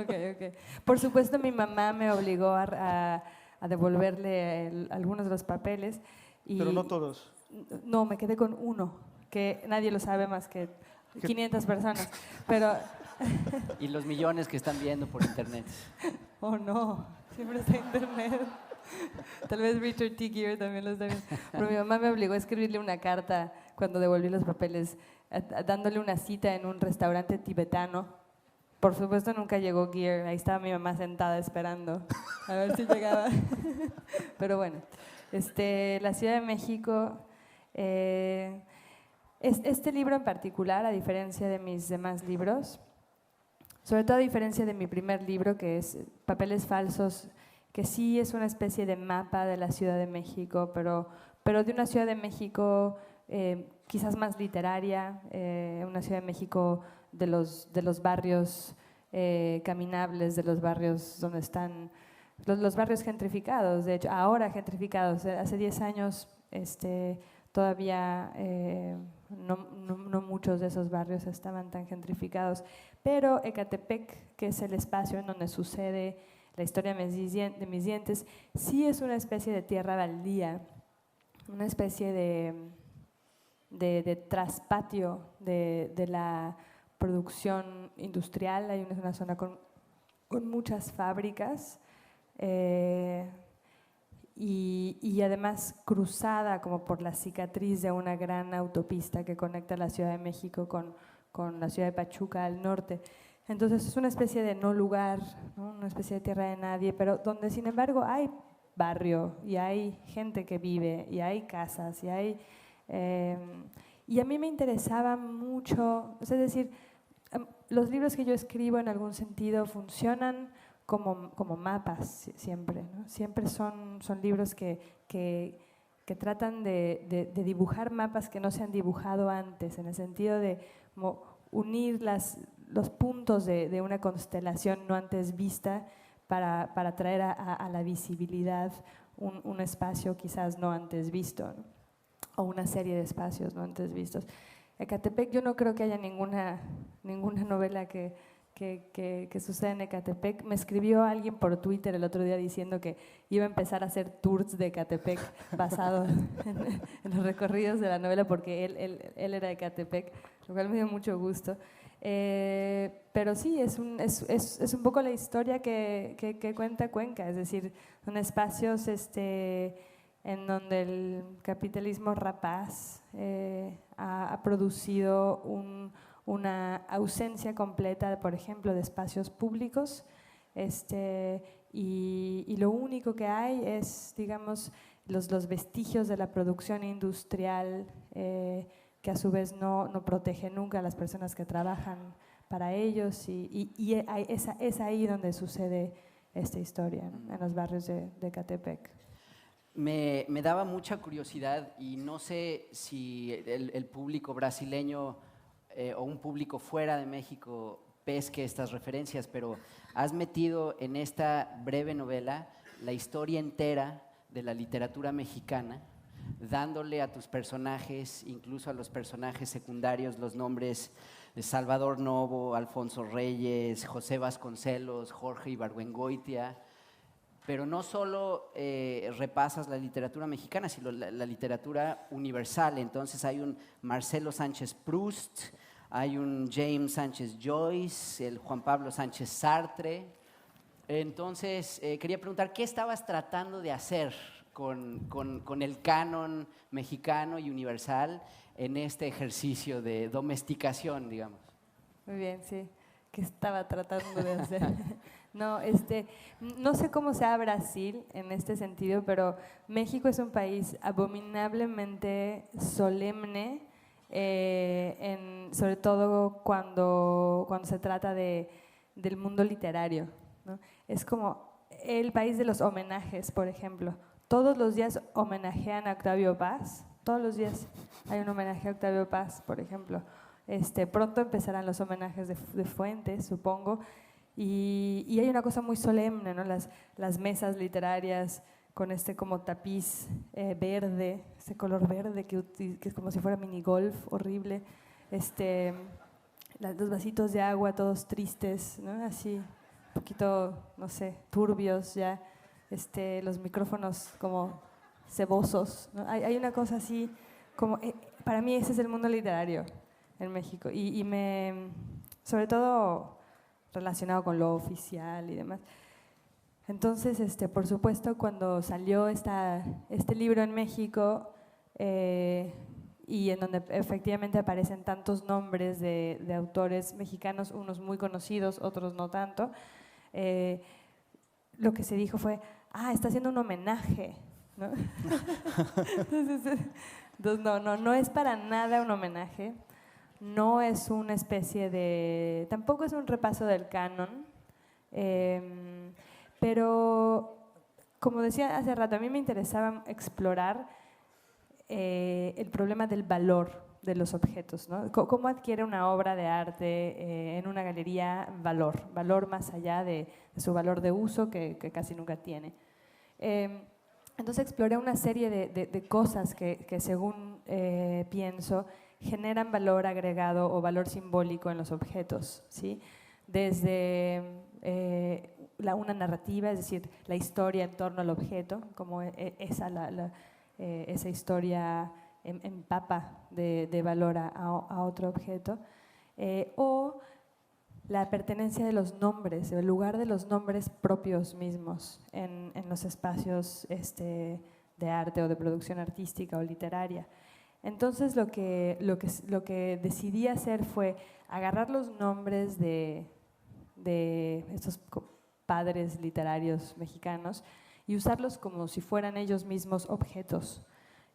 Okay. Por supuesto, mi mamá me obligó a devolverle algunos de los papeles. Pero no todos. No, me quedé con uno, que nadie lo sabe más que 500 personas. Pero, Y los millones que están viendo por internet. oh no, siempre está internet. Tal vez Richard T. Gere también lo está viendo. Pero mi mamá me obligó a escribirle una carta cuando devolví los papeles, dándole una cita en un restaurante tibetano. Por supuesto nunca llegó Gere, ahí estaba mi mamá sentada esperando a ver si llegaba. Pero bueno, la Ciudad de México, este libro en particular, a diferencia de mis demás libros, sobre todo a diferencia de mi primer libro, que es Papeles Falsos, que sí es una especie de mapa de la Ciudad de México, pero de una Ciudad de México quizás más literaria, una Ciudad de México de los barrios caminables, de los barrios donde están los barrios gentrificados, de hecho, ahora gentrificados. Hace 10 años todavía no muchos de esos barrios estaban tan gentrificados, pero Ecatepec, que es el espacio en donde sucede la historia de Mis dientes, sí es una especie de tierra baldía, una especie de traspatio de la producción industrial. Hay una zona con muchas fábricas y además cruzada como por la cicatriz de una gran autopista que conecta la Ciudad de México con la ciudad de Pachuca al norte. Entonces es una especie de no lugar, ¿no? Una especie de tierra de nadie, pero donde sin embargo hay barrio y hay gente que vive y hay casas y hay… y a mí me interesaba mucho, es decir, los libros que yo escribo en algún sentido funcionan como mapas siempre, ¿no? Siempre son libros que tratan de dibujar mapas que no se han dibujado antes, en el sentido de como unir los puntos de una constelación no antes vista para traer a la visibilidad un espacio quizás no antes visto, ¿no? O una serie de espacios no antes vistos. Ecatepec, yo no creo que haya ninguna novela que suceda en Ecatepec. Me escribió alguien por Twitter el otro día diciendo que iba a empezar a hacer tours de Ecatepec basados en los recorridos de la novela porque él era de Ecatepec, lo cual me dio mucho gusto. Pero sí, es un poco la historia que cuenta Cuenca, es decir, son espacios en donde el capitalismo rapaz ha producido una ausencia completa, por ejemplo, de espacios públicos, y lo único que hay es, digamos, los vestigios de la producción industrial que a su vez no protege nunca a las personas que trabajan para ellos, y es ahí donde sucede esta historia, ¿no? En los barrios de Ecatepec. Me daba mucha curiosidad y no sé si el público brasileño o un público fuera de México pesque estas referencias, pero has metido en esta breve novela la historia entera de la literatura mexicana, dándole a tus personajes, incluso a los personajes secundarios, los nombres de Salvador Novo, Alfonso Reyes, José Vasconcelos, Jorge Ibargüengoitia. Pero no solo repasas la literatura mexicana, sino la literatura universal. Entonces hay un Marcelo Sánchez Proust, hay un James Sánchez Joyce, el Juan Pablo Sánchez Sartre. Entonces quería preguntar, ¿qué estabas tratando de hacer con el canon mexicano y universal en este ejercicio de domesticación, digamos? Muy bien, sí. ¿Qué estaba tratando de hacer? No, no sé cómo sea Brasil en este sentido, pero México es un país abominablemente solemne, sobre todo cuando se trata del mundo literario, ¿no? Es como el país de los homenajes, por ejemplo. Todos los días homenajean a Octavio Paz, todos los días hay un homenaje a Octavio Paz, por ejemplo. Pronto empezarán los homenajes de Fuentes, supongo. Y hay una cosa muy solemne, ¿no? Las mesas literarias con como tapiz verde, ese color verde que es como si fuera minigolf, horrible. Los vasitos de agua todos tristes, ¿no? Así, un poquito, no sé, turbios ya. Los micrófonos como cebosos, ¿no? Hay una cosa así, como para mí ese es el mundo literario en México. Y sobre todo relacionado con lo oficial y demás. Entonces, por supuesto, cuando salió este libro en México y en donde efectivamente aparecen tantos nombres de autores mexicanos, unos muy conocidos, otros no tanto, lo que se dijo fue, está haciendo un homenaje, ¿no? Entonces, no es para nada un homenaje. No es una especie tampoco es un repaso del canon, pero como decía hace rato, a mí me interesaba explorar el problema del valor de los objetos, ¿no? Cómo adquiere una obra de arte en una galería valor más allá de su valor de uso que casi nunca tiene. Entonces exploré una serie de cosas que según pienso, generan valor agregado o valor simbólico en los objetos, ¿sí? Desde una narrativa, es decir, la historia en torno al objeto, como esa historia empapa de valor a otro objeto, o la pertenencia de los nombres, el lugar de los nombres propios mismos en los espacios de arte o de producción artística o literaria. Entonces lo que decidí hacer fue agarrar los nombres de estos padres literarios mexicanos y usarlos como si fueran ellos mismos objetos.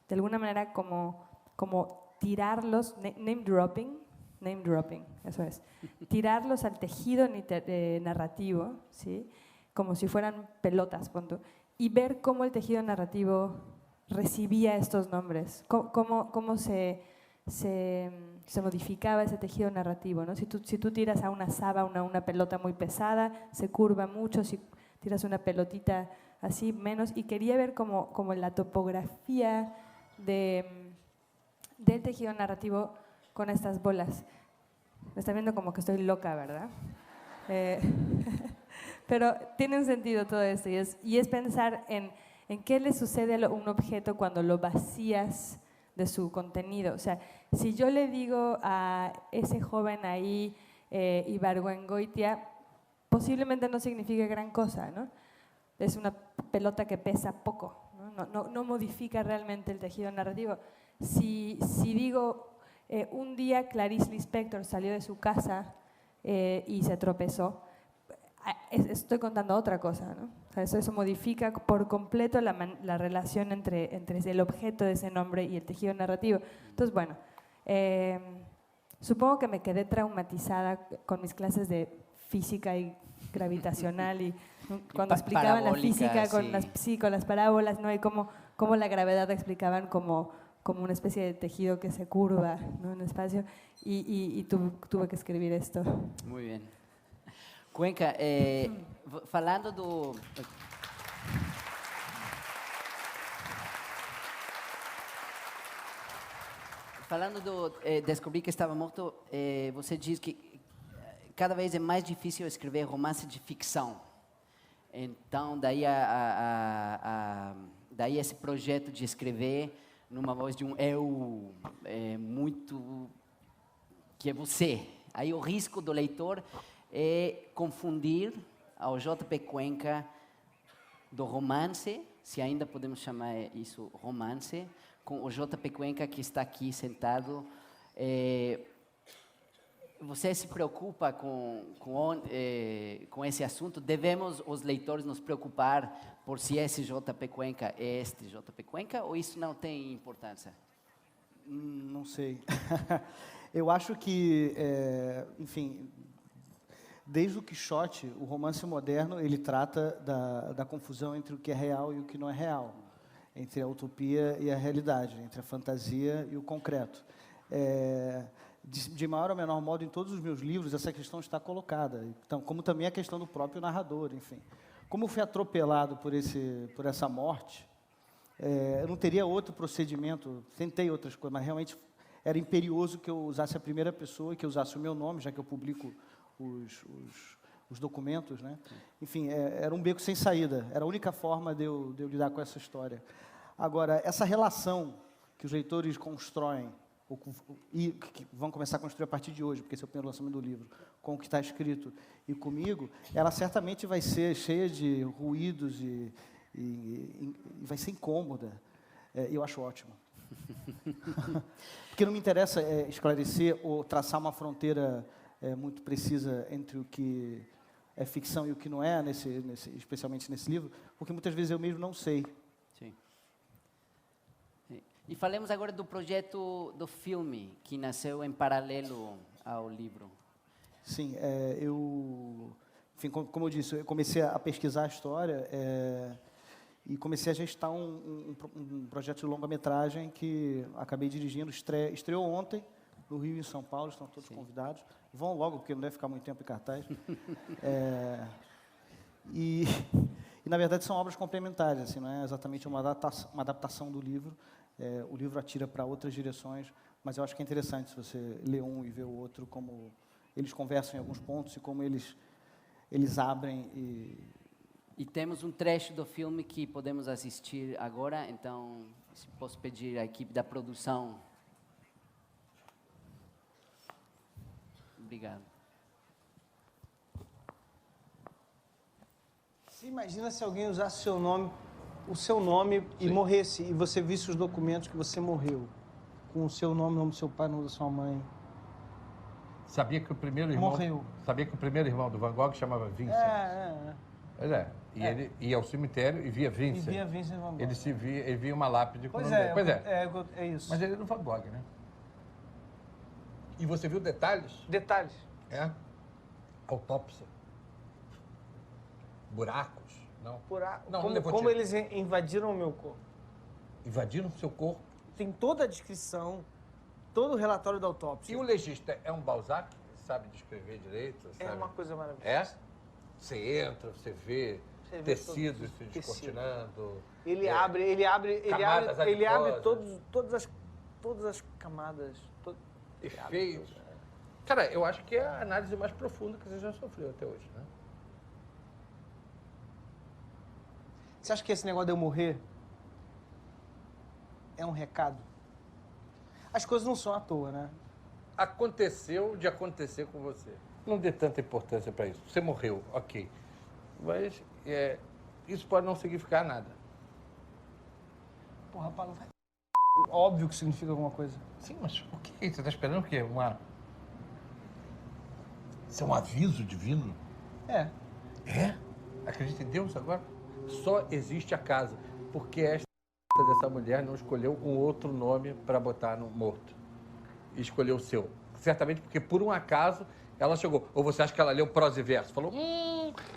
De alguna manera como tirarlos, name dropping, eso es, tirarlos al tejido narrativo, ¿sí? Como si fueran pelotas, punto, y ver cómo el tejido narrativo recibía estos nombres, cómo se modificaba ese tejido narrativo, ¿no? Si tú tiras a una sábana una pelota muy pesada, se curva mucho, si tiras una pelotita así menos, y quería ver como la topografía del tejido narrativo con estas bolas. Me está viendo como que estoy loca, ¿verdad? Pero tiene un sentido todo esto, y es pensar en qué le sucede a un objeto cuando lo vacías de su contenido. O sea, si yo le digo a ese joven ahí, Ibargüengoitia, posiblemente no signifique gran cosa, ¿no? Es una pelota que pesa poco, ¿no? No modifica realmente el tejido narrativo. Si digo, un día Clarice Lispector salió de su casa y se tropezó, estoy contando otra cosa, ¿no? O sea, eso modifica por completo la relación entre el objeto de ese nombre y el tejido narrativo. Entonces, bueno, supongo que me quedé traumatizada con mis clases de física y gravitacional y cuando explicaban la física con las parábolas, ¿no? Y cómo la gravedad la explicaban como una especie de tejido que se curva, ¿no? En el espacio, y tuve que escribir esto. Muy bien. Cuenca, falando do Descobri que Estava Morto, você diz que cada vez é mais difícil escrever romance de ficção. Então, daí esse projeto de escrever numa voz de um eu muito que é você. Aí o risco do leitor é confundir ao J.P. Cuenca do romance, se ainda podemos chamar isso romance, com o J.P. Cuenca que está aqui sentado. Você se preocupa com esse assunto? Devemos os leitores nos preocupar por se esse J.P. Cuenca é este J.P. Cuenca ou isso não tem importância? Não sei. Eu acho que, enfim, desde o Quixote, o romance moderno ele trata da confusão entre o que é real e o que não é real, entre a utopia e a realidade, entre a fantasia e o concreto. De maior ou menor modo, em todos os meus livros, essa questão está colocada. Então, como também a questão do próprio narrador, enfim. Como eu fui atropelado por essa morte, eu não teria outro procedimento, tentei outras coisas, mas realmente era imperioso que eu usasse a primeira pessoa, que eu usasse o meu nome, já que eu publico os documentos, né? Enfim, era um beco sem saída, era a única forma de eu lidar com essa história. Agora, essa relação que os leitores constroem, e que vão começar a construir a partir de hoje, porque esse é o primeiro lançamento do livro, com o que está escrito e comigo, ela certamente vai ser cheia de ruídos e vai ser incômoda. Eu acho ótimo. Porque não me interessa esclarecer ou traçar uma fronteira muito precisa entre o que é ficção e o que não é, especialmente nesse livro, porque muitas vezes eu mesmo não sei. Sim. E falemos agora do projeto do filme, que nasceu em paralelo ao livro. Sim, enfim, como eu disse, eu comecei a pesquisar a história e comecei a gestar um projeto de longa-metragem que acabei dirigindo, estreou ontem, no Rio e em São Paulo, estão todos convidados. Vão logo, porque não deve ficar muito tempo em cartaz. E, na verdade, são obras complementares, assim, não é exatamente uma adaptação do livro. O livro atira para outras direções, mas eu acho que é interessante se você ler um e ver o outro, como eles conversam em alguns pontos e como eles abrem. E temos um trecho do filme que podemos assistir agora, então Se posso pedir à equipe da produção. Obrigado. Você imagina se alguém usasse o seu nome e morresse, e você visse os documentos que você morreu, com o seu nome, o nome do seu pai, o nome da sua mãe. Sabia que o primeiro irmão... Morreu. Sabia que o primeiro irmão do Van Gogh chamava Vincent. Pois é. E ele ia ao cemitério e via Vincent. E via Vincent Van Gogh. Ele via uma lápide com o Pois nome é, dele. Pois é. é isso. Mas ele era do Van Gogh, né? E você viu detalhes? Detalhes. É. Autópsia. Buracos. Não. Não, Como eles invadiram o meu corpo. Invadiram o seu corpo. Tem toda a descrição, todo o relatório da autópsia. E o legista é um Balzac? Sabe descrever direito? É sabe? uma coisa maravilhosa. É? Você entra, você vê tecidos se tecido. descortinando. Ele abre adiposas. todas as camadas. Efeitos. Cara, eu acho que é a análise mais profunda que você já sofreu até hoje, né? Você acha que esse negócio de eu morrer é um recado? As coisas não são à toa, né? Aconteceu de acontecer com você. Não dê tanta importância para isso. Você morreu, ok. Mas isso pode não significar nada. Porra, Paulo, óbvio que significa alguma coisa. Sim, mas o quê? Você está esperando o quê? Isso é um aviso divino? É. É? Acredita em Deus agora? Só existe a casa, porque esta dessa mulher não escolheu um outro nome para botar no morto. E escolheu o seu. Certamente porque, por um acaso, ela chegou. Ou você acha que ela leu prosa e verso? Falou,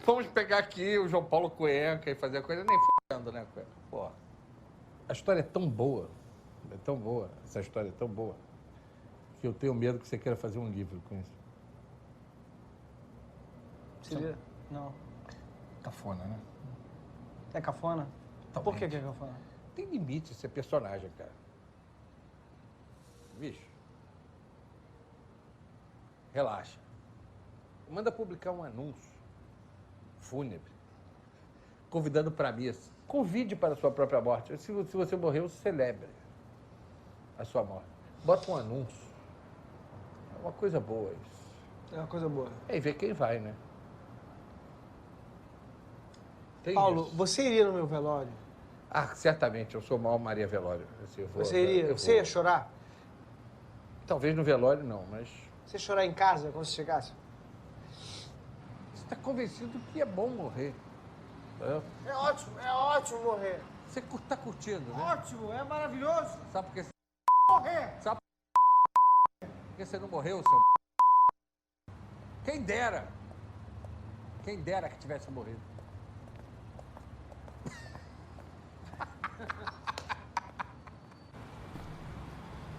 vamos pegar aqui o João Paulo Cuenca e fazer a coisa. Nem f***ando, né, Cuenca? Pô, a história é tão boa, essa história é tão boa, que eu tenho medo que você queira fazer um livro com isso. Seria? Não. Cafona, né? É cafona? Totalmente. Por que é cafona? Tem limite ser personagem, cara. Bicho. Relaxa. Manda publicar um anúncio fúnebre, convidando para a missa. Convide para a sua própria morte. Se você morreu, celebre a sua morte. Bota um anúncio. É uma coisa boa isso. É uma coisa boa. E ver quem vai, né? Tem Paulo, isso. você iria no meu velório? Ah, certamente. Eu sou mal Maria Velório. Assim, Você iria? Você ia chorar? Talvez no velório não, mas... Você ia chorar em casa quando você chegasse? Você está convencido que é bom morrer. É ótimo morrer. Você está curtindo, né? Ótimo, é maravilhoso. Sabe por que você... Morrer. Sabe por que você não morreu, seu... Quem dera. Quem dera que tivesse morrido.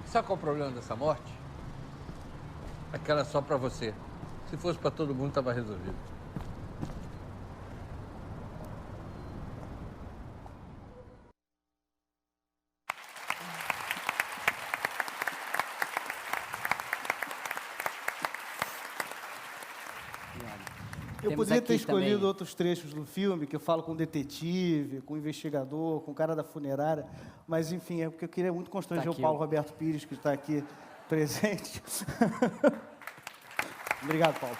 Sabe qual é o problema dessa morte? Aquela só pra você. Se fosse pra todo mundo, tava resolvido. Eu Temos poderia ter aqui escolhido também- outros trechos do filme, que eu falo com o detetive, com o investigador, com o cara da funerária, mas, enfim, é porque eu queria muito constranger Tá o aqui, Paulo ó. Roberto Pires, que está aqui presente. Obrigado, Paulo.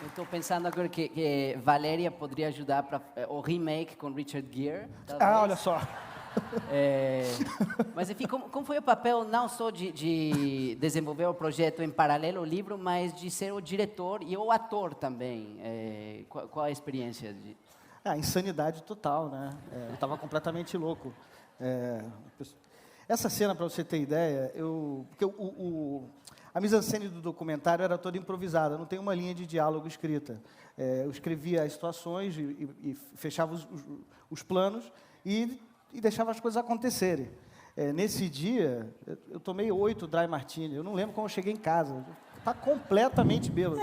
Eu estou pensando agora que Valéria poderia ajudar para o remake com Richard Gere. talvez. Ah, olha só. Mas, enfim, como foi o papel não só de desenvolver o projeto em paralelo ao livro, mas de ser o diretor e o ator também? Qual a experiência? Insanidade total, né? Eu estava completamente louco. Essa cena, para você ter ideia, porque a mise-en-scène do documentário era toda improvisada, não tem uma linha de diálogo escrita. Eu escrevia as situações e fechava os planos e deixava as coisas acontecerem. Nesse dia, eu tomei 8 dry martini, eu não lembro como eu cheguei em casa, está completamente bêbado.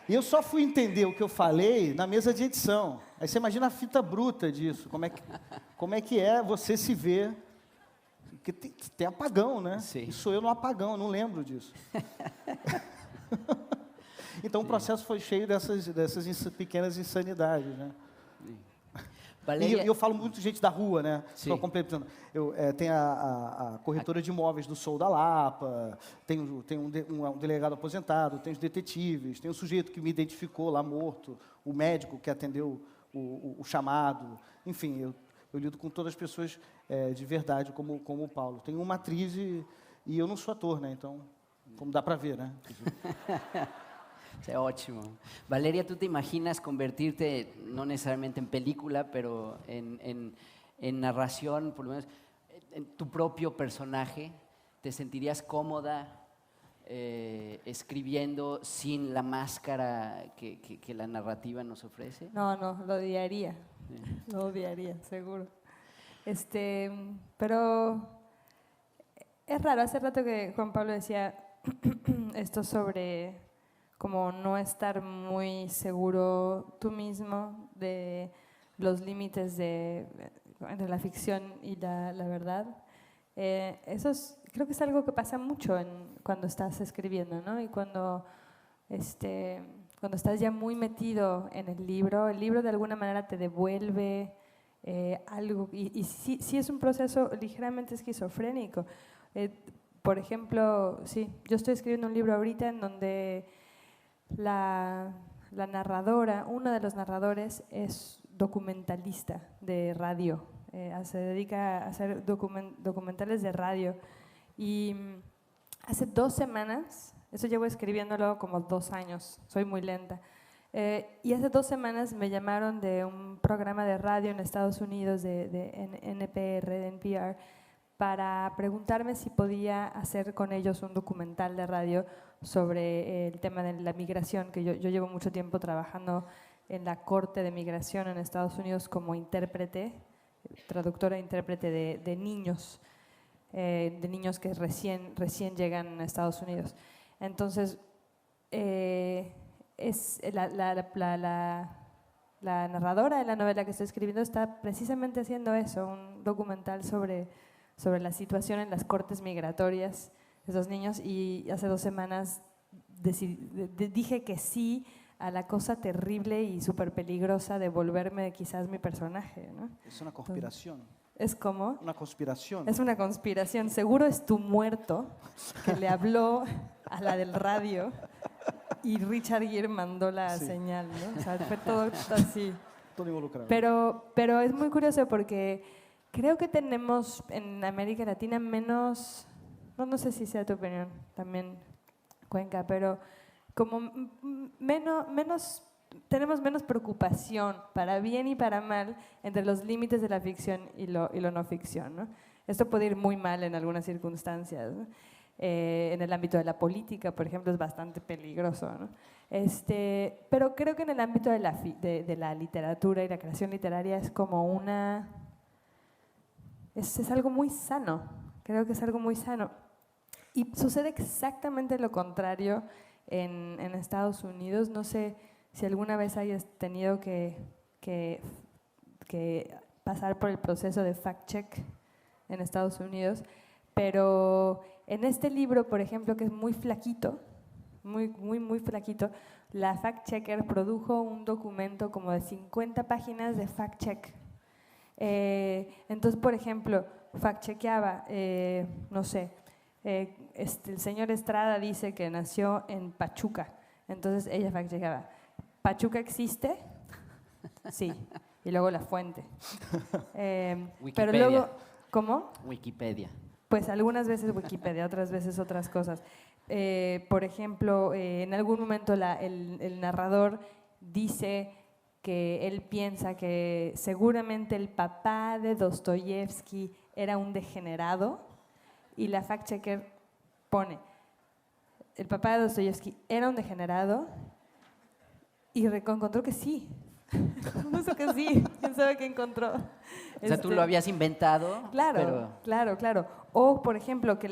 E eu só fui entender o que eu falei na mesa de edição. Aí você imagina a fita bruta disso, como é que você se ver. Porque tem apagão, né? Sim. E sou eu no apagão, eu não lembro disso. Então o processo foi cheio dessas pequenas insanidades, né? Valeria- E eu falo muito de gente da rua, né? Sim. Só completando. Tem a corretora de imóveis do Sol da Lapa, tem um delegado aposentado, tem os detetives, tem o sujeito que me identificou lá morto, o médico que atendeu o chamado. Enfim, eu lido com todas as pessoas de verdade, como o Paulo. Tem uma atriz e eu não sou ator, né? Então, como dá para ver, né? Es ótimo. Valeria, ¿tú te imaginas convertirte, no necesariamente en película, pero en narración, por lo menos, en tu propio personaje? ¿Te sentirías cómoda escribiendo sin la máscara que la narrativa nos ofrece? No, lo odiaría. Lo odiaría, seguro. Pero es raro. Hace rato que Juan Pablo decía esto sobre como no estar muy seguro tú mismo de los límites entre la ficción y la verdad. Creo que es algo que pasa mucho cuando estás escribiendo, ¿no? Y cuando estás ya muy metido en el libro de alguna manera te devuelve algo, y sí es un proceso ligeramente esquizofrénico. Por ejemplo, sí, yo estoy escribiendo un libro ahorita en donde la narradora, uno de los narradores es documentalista de radio, se dedica a hacer documentales de radio. Y hace 2 semanas, eso llevo escribiéndolo como 2 años, soy muy lenta, y hace 2 semanas me llamaron de un programa de radio en Estados Unidos, de NPR, para preguntarme si podía hacer con ellos un documental de radio sobre el tema de la migración, que yo llevo mucho tiempo trabajando en la Corte de Migración en Estados Unidos como intérprete, traductora e intérprete de niños que recién llegan a Estados Unidos. Entonces, la narradora de la novela que estoy escribiendo está precisamente haciendo eso, un documental sobre la situación en las cortes migratorias de esos niños, y hace 2 semanas dije que sí a la cosa terrible y súper peligrosa de volverme quizás mi personaje, ¿no? Es una conspiración. ¿Es como? Una conspiración. Es una conspiración. Seguro es tu muerto que le habló a la del radio y Richard Gere mandó la señal, ¿no? O sea, fue todo así. Todo involucrado. Pero es muy curioso porque creo que tenemos en América Latina menos, no sé si sea tu opinión también, Cuenca, pero como tenemos menos preocupación, para bien y para mal, entre los límites de la ficción y lo no ficción, ¿no? Esto puede ir muy mal en algunas circunstancias, ¿no? En el ámbito de la política, por ejemplo, es bastante peligroso, ¿no? Pero creo que en el ámbito de la literatura y la creación literaria es como es algo muy sano, creo que es algo muy sano. Y sucede exactamente lo contrario en Estados Unidos. No sé si alguna vez hayas tenido que pasar por el proceso de fact-check en Estados Unidos, pero en este libro, por ejemplo, que es muy flaquito, muy flaquito, la fact-checker produjo un documento como de 50 páginas de fact-check. Entonces, por ejemplo, fact-chequeaba, no sé, el señor Estrada dice que nació en Pachuca, entonces ella fact-chequeaba, ¿Pachuca existe? Sí, y luego la fuente. Pero luego, ¿cómo? Wikipedia. Pues algunas veces Wikipedia, otras veces otras cosas. Por ejemplo, en algún momento el narrador dice que él piensa que seguramente el papá de Dostoyevsky era un degenerado, y la fact-checker pone, el papá de Dostoyevsky era un degenerado, y encontró que sí. Puso que sí, quién sabe qué encontró. O sea, tú lo habías inventado. Claro, pero... claro. O, por ejemplo, que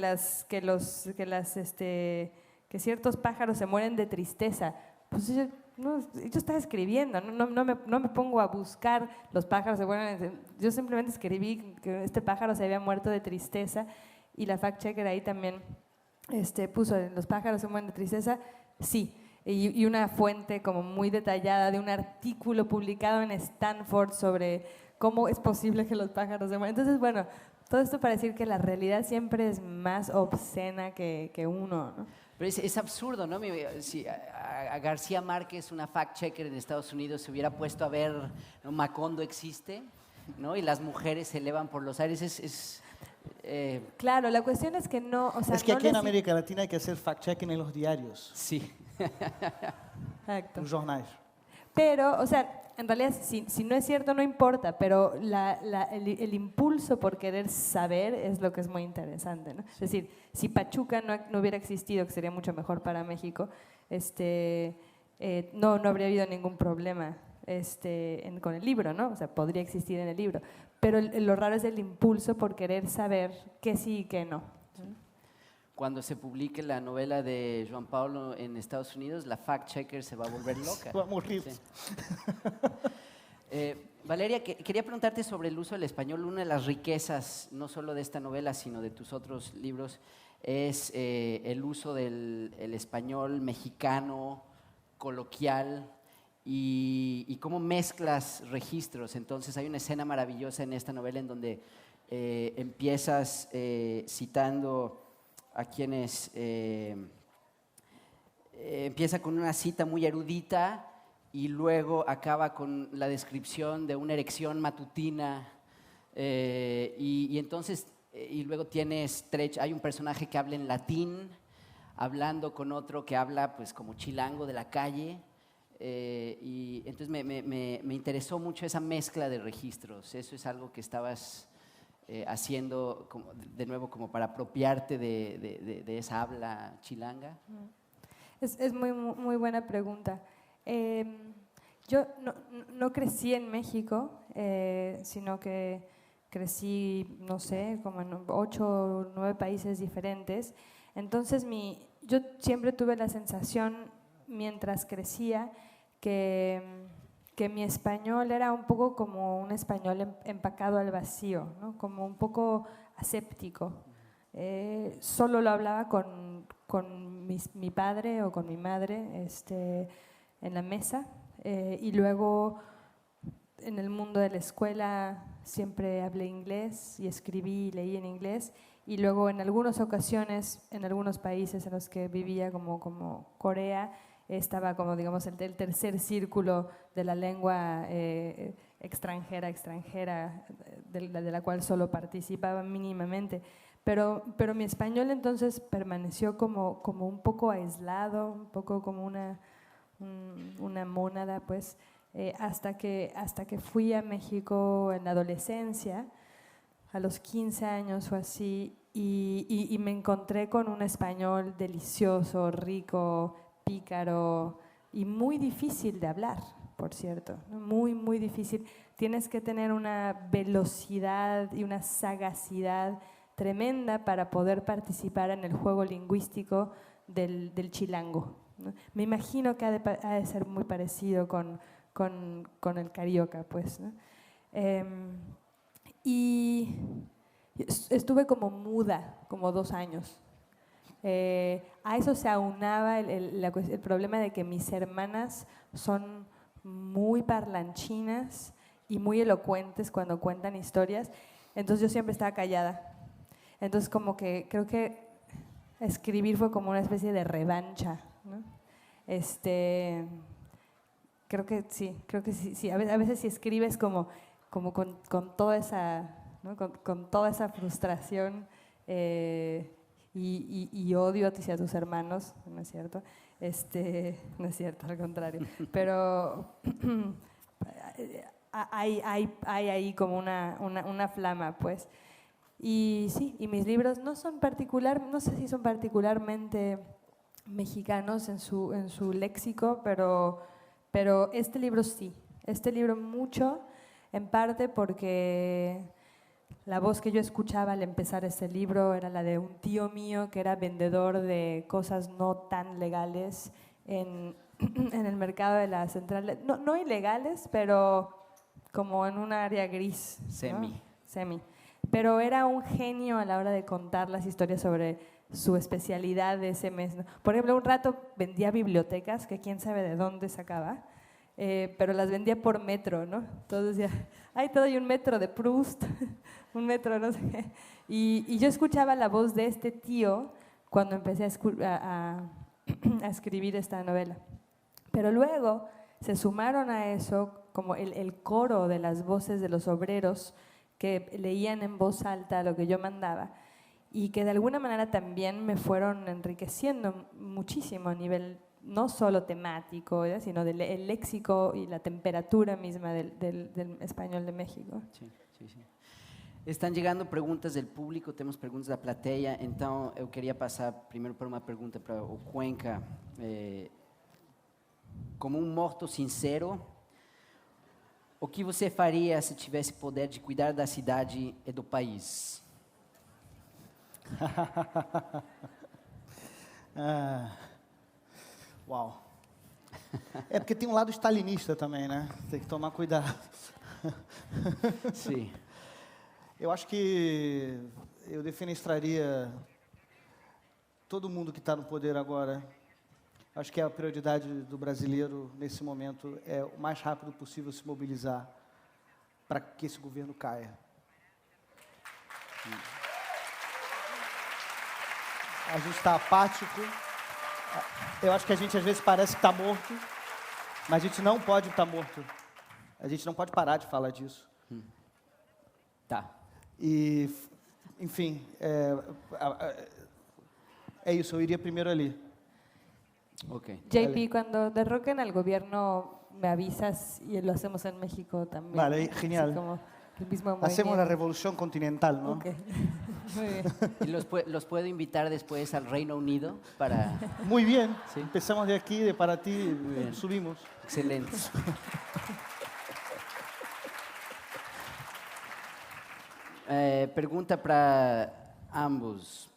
ciertos pájaros se mueren de tristeza. Pues yo estaba escribiendo, no me pongo a buscar los pájaros se mueren. Yo simplemente escribí que este pájaro se había muerto de tristeza, y la fact-checker ahí también puso, los pájaros se mueren de tristeza, sí. Y una fuente como muy detallada de un artículo publicado en Stanford sobre ¿cómo es posible que los pájaros se mueran? Entonces, bueno, todo esto para decir que la realidad siempre es más obscena que uno, ¿no? Pero es absurdo, ¿no? Si a García Márquez, una fact-checker en Estados Unidos, se hubiera puesto a ver, ¿no? Macondo existe, ¿no? Y las mujeres se elevan por los aires, Claro, la cuestión es que no, o sea, Es que no aquí en les- América Latina hay que hacer fact-checking en los diarios, sí. Exacto. en los jornales. Pero, o sea, en realidad, si no es cierto, no importa, pero el impulso por querer saber es lo que es muy interesante, ¿no? Es decir, si Pachuca no hubiera existido, que sería mucho mejor para México, no habría habido ningún problema con el libro, ¿no? O sea, podría existir en el libro. Pero lo raro es el impulso por querer saber qué sí y qué no. Cuando se publique la novela de Joan Pablo en Estados Unidos, la fact-checker se va a volver loca. Va a morir. Sí. Valeria, quería preguntarte sobre el uso del español. Una de las riquezas, no solo de esta novela, sino de tus otros libros, es el uso del el español mexicano, coloquial, y cómo mezclas registros. Entonces hay una escena maravillosa en esta novela en donde empiezas citando a quienes... empieza con una cita muy erudita y luego acaba con la descripción de una erección matutina y entonces y luego hay un personaje que habla en latín hablando con otro que habla pues como chilango de la calle y entonces me interesó mucho esa mezcla de registros. Eso es algo que estabas haciendo de nuevo como para apropiarte de esa habla chilanga. Es muy, muy buena pregunta. Yo no crecí en México, sino que crecí, no sé, como en 8 o 9 países diferentes. Entonces, yo siempre tuve la sensación, mientras crecía, que mi español era un poco como un español empacado al vacío, ¿no? Como un poco aséptico. Solo lo hablaba con mi padre o con mi madre en la mesa y luego en el mundo de la escuela siempre hablé inglés y escribí y leí en inglés y luego en algunas ocasiones en algunos países en los que vivía como Corea estaba como digamos el tercer círculo de la lengua extranjera de la cual solo participaba mínimamente. Pero mi español entonces permaneció como un poco aislado, un poco como una mónada, pues, hasta que fui a México en la adolescencia, a los 15 años o así, y me encontré con un español delicioso, rico, pícaro y muy difícil de hablar, por cierto, muy, muy difícil. Tienes que tener una velocidad y una sagacidad tremenda para poder participar en el juego lingüístico del chilango, ¿no? Me imagino que ha de ser muy parecido con el carioca, pues, ¿no? Y estuve como muda, como 2 años. A eso se aunaba el problema de que mis hermanas son muy parlanchinas y muy elocuentes cuando cuentan historias, entonces yo siempre estaba callada. Entonces como que creo que escribir fue como una especie de revancha, ¿no? Creo que sí. A veces si escribes como con toda esa, ¿no? con toda esa frustración y odio hacia tus hermanos, ¿no es cierto? No es cierto, al contrario. Pero hay ahí como una flama, pues. Y sí, y mis libros no sé si son particularmente mexicanos en su léxico, pero este libro sí. Este libro mucho, en parte porque la voz que yo escuchaba al empezar este libro era la de un tío mío que era vendedor de cosas no tan legales en el mercado de la central. No ilegales, pero como en un área gris, ¿no? Semi. Pero era un genio a la hora de contar las historias sobre su especialidad de ese mes, ¿no? Por ejemplo, un rato vendía bibliotecas, que quién sabe de dónde sacaba, pero las vendía por metro, ¿no? Entonces decía, ay, te doy un metro de Proust, un metro no sé qué. Y yo escuchaba la voz de este tío cuando empecé a escribir esta novela. Pero luego se sumaron a eso como el coro de las voces de los obreros que leían en voz alta lo que yo mandaba y que de alguna manera también me fueron enriqueciendo muchísimo a nivel no solo temático, ¿ya? Sino del el léxico y la temperatura misma del español de México. Sim, sim, sim. Estão chegando perguntas do público, temos perguntas da plateia, então eu queria passar primeiro por uma pergunta para o Cuenca. Como um morto sincero, o que você faria se tivesse poder de cuidar da cidade e do país? Uau. É porque tem um lado stalinista também, né? Tem que tomar cuidado. Sim. Eu acho que eu defenestraria todo mundo que está no poder agora. Acho que a prioridade do brasileiro, nesse momento, é o mais rápido possível se mobilizar para que esse governo caia. A gente está apático. Eu acho que a gente, às vezes, parece que está morto, mas a gente não pode estar morto. A gente não pode parar de falar disso. Tá. E, enfim, é isso, eu iria primeiro ali. Ok. JP, cuando derroquen al gobierno, me avisas y lo hacemos en México también. Vale, Así genial. como el mismo Hacemos la movimiento. revolución continental, ¿no? Ok. Muy bien. ¿Y los puedo invitar después al Reino Unido para...? Muy bien, Sí. empezamos de aquí, de para ti, bien. subimos. Excelente. Pergunta para ambos.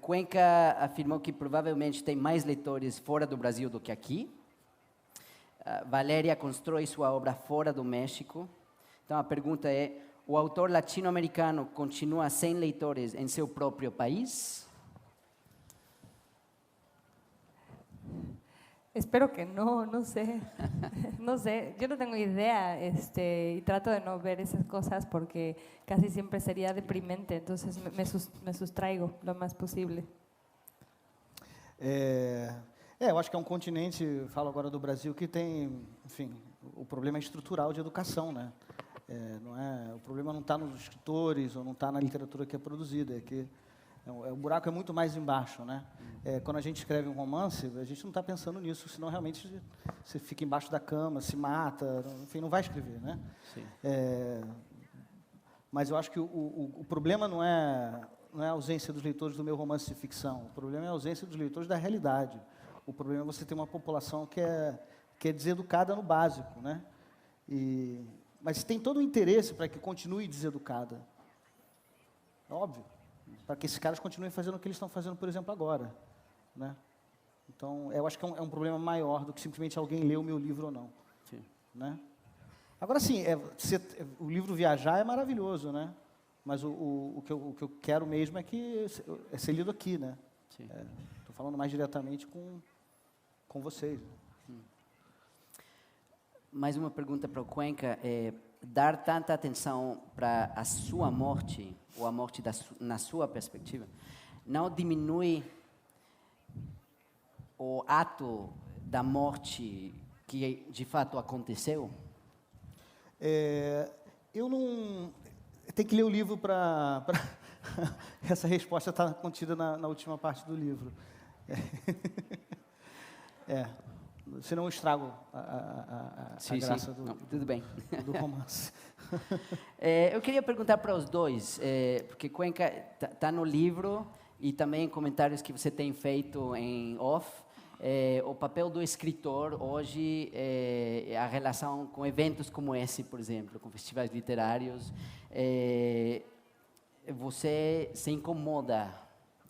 Cuenca afirmou que provavelmente tem mais leitores fora do Brasil do que aqui. Valéria constrói sua obra fora do México. Então a pergunta é: o autor latino-americano continua sem leitores em seu próprio país? Espero que no, no sé. No sé, yo no tengo idea y trato de no ver esas cosas porque casi siempre sería deprimente, entonces me sustraigo lo más posible. Eu acho que é um continente, falo agora do Brasil, que tem, enfim, o problema é estrutural de educação, né? O problema não está nos escritores ou não está na literatura que é produzida, é que o buraco é muito mais embaixo, né? Quando a gente escreve um romance, a gente não está pensando nisso, senão realmente você fica embaixo da cama, se mata, enfim, não vai escrever, né? Sim. Mas eu acho que o problema não é a ausência dos leitores do meu romance de ficção, o problema é a ausência dos leitores da realidade. O problema é você ter uma população que é deseducada no básico, né? Mas tem todo o interesse para que continue deseducada. Óbvio. Para que esses caras continuem fazendo o que eles estão fazendo, por exemplo, agora, né? Então, eu acho que é um problema maior do que simplesmente alguém ler o meu livro ou não. Sim. Né? Agora, sim, o livro Viajar é maravilhoso, né? Mas o que eu quero mesmo é ser lido aqui, né? Estou falando mais diretamente com vocês. Mais uma pergunta para o Cuenca. Dar tanta atenção para a sua morte, ou a morte na sua perspectiva, não diminui o ato da morte que de fato aconteceu? Eu não... Tem que ler o livro para... Essa resposta está contida na última parte do livro. Senão eu estrago a graça do, não, tudo bem. do romance. Eu queria perguntar para os dois, porque Cuenca está no livro e também em comentários que você tem feito em off, o papel do escritor hoje, a relação com eventos como esse, por exemplo, com festivais literários. Você se incomoda,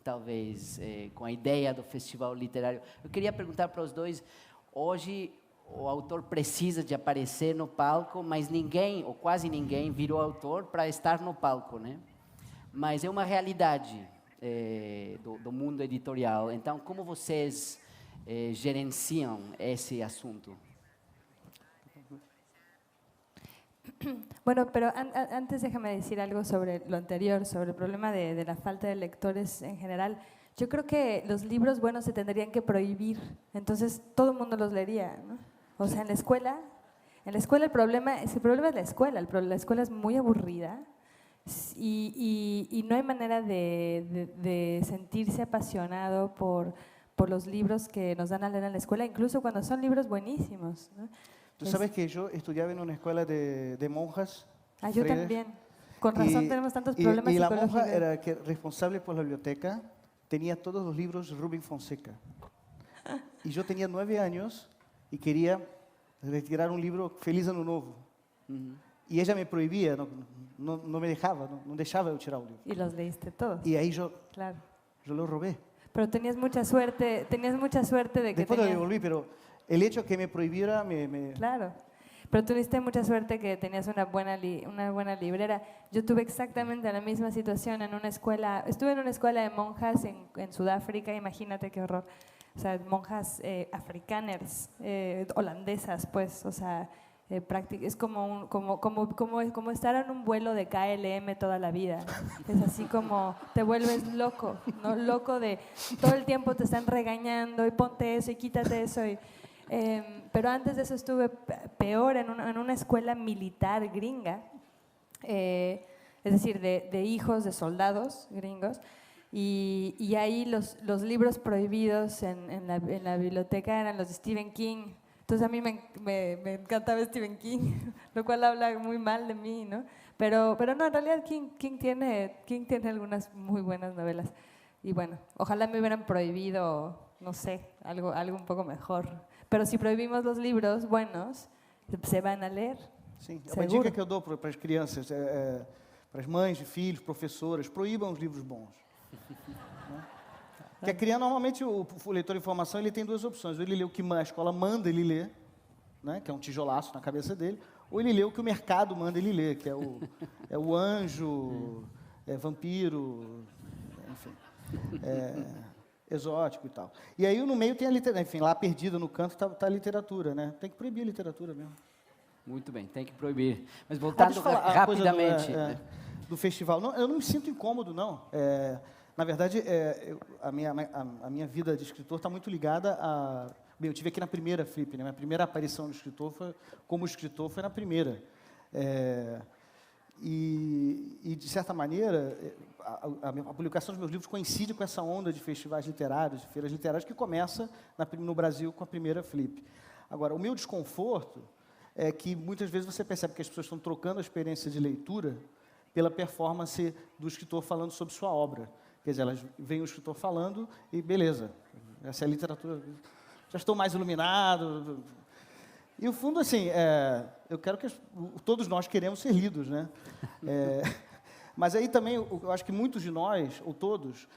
talvez, com a ideia do festival literário. Eu queria perguntar para os dois, hoje o autor precisa de aparecer no palco, mas ninguém, ou quase ninguém, virou autor para estar no palco, né? Mas é uma realidade do mundo editorial. Então, como vocês gerenciam esse assunto? Bueno, pero antes déjame decir algo sobre lo anterior, sobre el problema de la falta de lectores en general. Yo creo que los libros buenos se tendrían que prohibir, entonces todo el mundo los leería, ¿no? O sea, en la escuela el problema es la escuela, la escuela es muy aburrida y no hay manera de sentirse apasionado por los libros que nos dan a leer en la escuela, incluso cuando son libros buenísimos, ¿no? Tú sabes que yo estudiaba en una escuela de monjas. Yo frailes, también. Con razón tenemos tantos problemas y la psicológicos. monja era responsable por la biblioteca, tenía todos los libros de Rubén Fonseca. Y yo tenía 9 años y quería retirar un libro, Feliz Ano Novo. Y ella me prohibía, no me dejaba, no dejaba yo tirar el libro. Y los leíste todos. Y ahí yo lo robé. Pero tenías mucha suerte de que Después lo devolví, pero el hecho de que me prohibiera Claro, pero tuviste mucha suerte que tenías una buena librera. Yo tuve exactamente la misma situación en una escuela, estuve en una escuela de monjas en Sudáfrica, imagínate qué horror. O sea, monjas africanas, holandesas, pues, o sea, es como estar en un vuelo de KLM toda la vida. Es así como te vuelves loco, ¿no? Loco de todo el tiempo te están regañando y ponte eso y quítate eso. Pero antes de eso estuve peor en una escuela militar gringa, es decir, de hijos de soldados gringos. Y ahí los libros prohibidos en la biblioteca eran los de Stephen King. Entonces a mí me encantaba Stephen King, lo cual habla muy mal de mí, ¿no? Pero no, en realidad King tiene algunas muy buenas novelas. Y bueno, ojalá me hubieran prohibido, no sé, algo un poco mejor. Pero si prohibimos los libros buenos, se van a leer. Sim, é uma dica que eu dou para as crianças, para as mães de filhos, professoras, proíbam os livros bons. Né? Porque a criança, normalmente, o leitor de informação, ele tem 2 opções. Ou ele lê o que a escola manda ele ler, né, que é um tijolaço na cabeça dele, ou ele lê o que o mercado manda ele ler, que é o anjo, vampiro, enfim, exótico e tal. E aí, no meio, tem a literatura, enfim, lá perdida no canto está a literatura, né? Tem que proibir a literatura mesmo. Muito bem, tem que proibir. Mas voltando rapidamente... do festival. Não, eu não me sinto incômodo, não. Na verdade, a minha vida de escritor está muito ligada a... Bem, eu tive aqui na primeira Flip, né? Minha primeira aparição como escritor foi na primeira. E, de certa maneira, a publicação dos meus livros coincide com essa onda de festivais literários, de feiras literárias, que começa no Brasil com a primeira Flip. Agora, o meu desconforto é que muitas vezes você percebe que as pessoas estão trocando a experiência de leitura pela performance do escritor falando sobre sua obra. Quer dizer, elas veem o escritor falando e beleza, essa é a literatura, já estou mais iluminado. E o fundo, assim, eu quero que todos nós queremos ser lidos, né? Mas aí também, eu acho que muitos de nós, ou todos,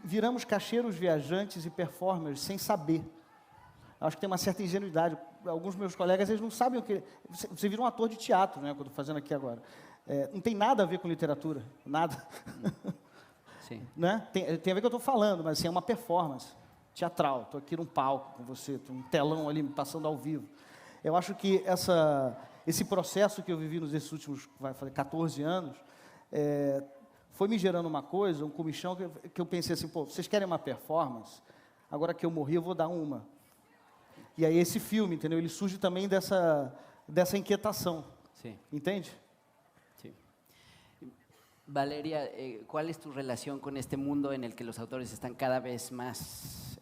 viramos cacheiros viajantes e performers sem saber. Acho que tem uma certa ingenuidade. Alguns meus colegas, eles não sabem o que... Você vira um ator de teatro, né, que eu estou fazendo aqui agora. Não tem nada a ver com literatura, nada. Sim. Né? Tem a ver com o que eu estou falando, mas assim, é uma performance teatral. Estou aqui num palco com você, um telão ali passando ao vivo. Eu acho que esse processo que eu vivi nesses últimos 14 anos foi me gerando uma coisa, um comichão, que eu pensei assim, pô, vocês querem uma performance? Agora que eu morri, eu vou dar uma. E aí esse filme, entendeu? Ele surge também dessa inquietação. Sim. Entende? Sí. Valeria, ¿cuál es tu relación con este mundo en el que los autores están cada vez más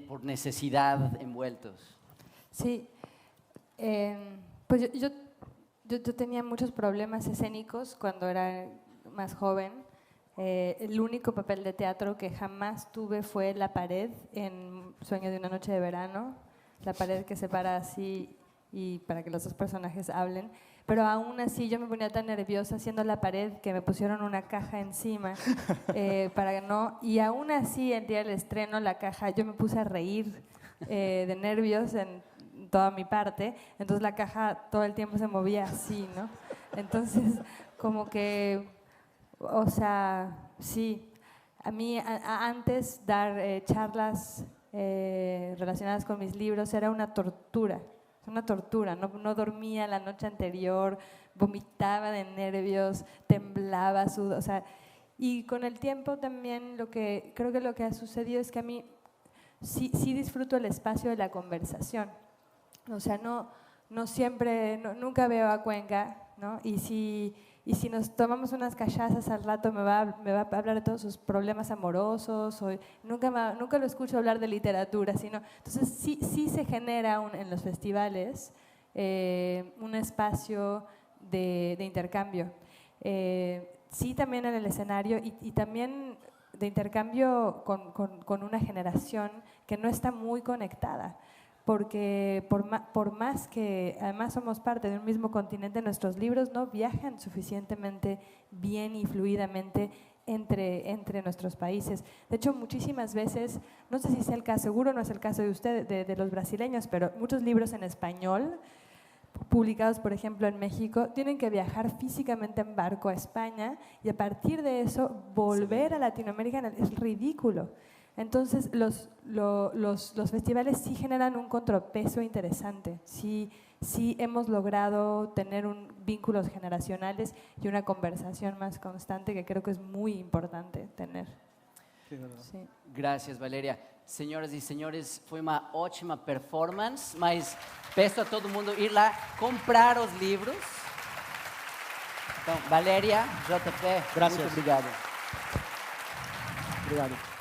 por necesidad envueltos? Sí, pues yo tenía muchos problemas escénicos cuando era más joven. El único papel de teatro que jamás tuve fue la pared en Sueño de una noche de verano, la pared que se para así y para que los 2 personajes hablen. Pero aún así yo me ponía tan nerviosa haciendo la pared que me pusieron una caja encima y aún así el día del estreno la caja, yo me puse a reír de nervios en toda mi parte, entonces la caja todo el tiempo se movía así, ¿no? Entonces como que, o sea, sí, a mí antes dar charlas relacionadas con mis libros era una tortura. Es una tortura, no dormía la noche anterior, vomitaba de nervios, temblaba, o sea, y con el tiempo también creo que lo que ha sucedido es que a mí sí disfruto el espacio de la conversación. O sea, no siempre, nunca veo a Cuenca, ¿no? Y si nos tomamos unas cachazas al rato me va a hablar de todos sus problemas amorosos, nunca lo escucho hablar de literatura, entonces sí se genera en los festivales un espacio de intercambio. Sí también en el escenario y también de intercambio con una generación que no está muy conectada. Porque por más que además somos parte de un mismo continente, nuestros libros no viajan suficientemente bien y fluidamente entre nuestros países. De hecho, muchísimas veces, no sé si sea el caso, seguro no es el caso de usted, de los brasileños, pero muchos libros en español, publicados por ejemplo en México, tienen que viajar físicamente en barco a España y a partir de eso volver a Latinoamérica es ridículo. Entonces, los festivales sí generan un contrapeso interesante, sí hemos logrado tener vínculos generacionales y una conversación más constante que creo que es muy importante tener. Sí. Gracias, Valéria. Senhoras e senhores, foi uma ótima performance, mas peço a todo mundo ir lá comprar os livros. Então, Valéria, JP, Gracias. muito obrigado. Obrigado.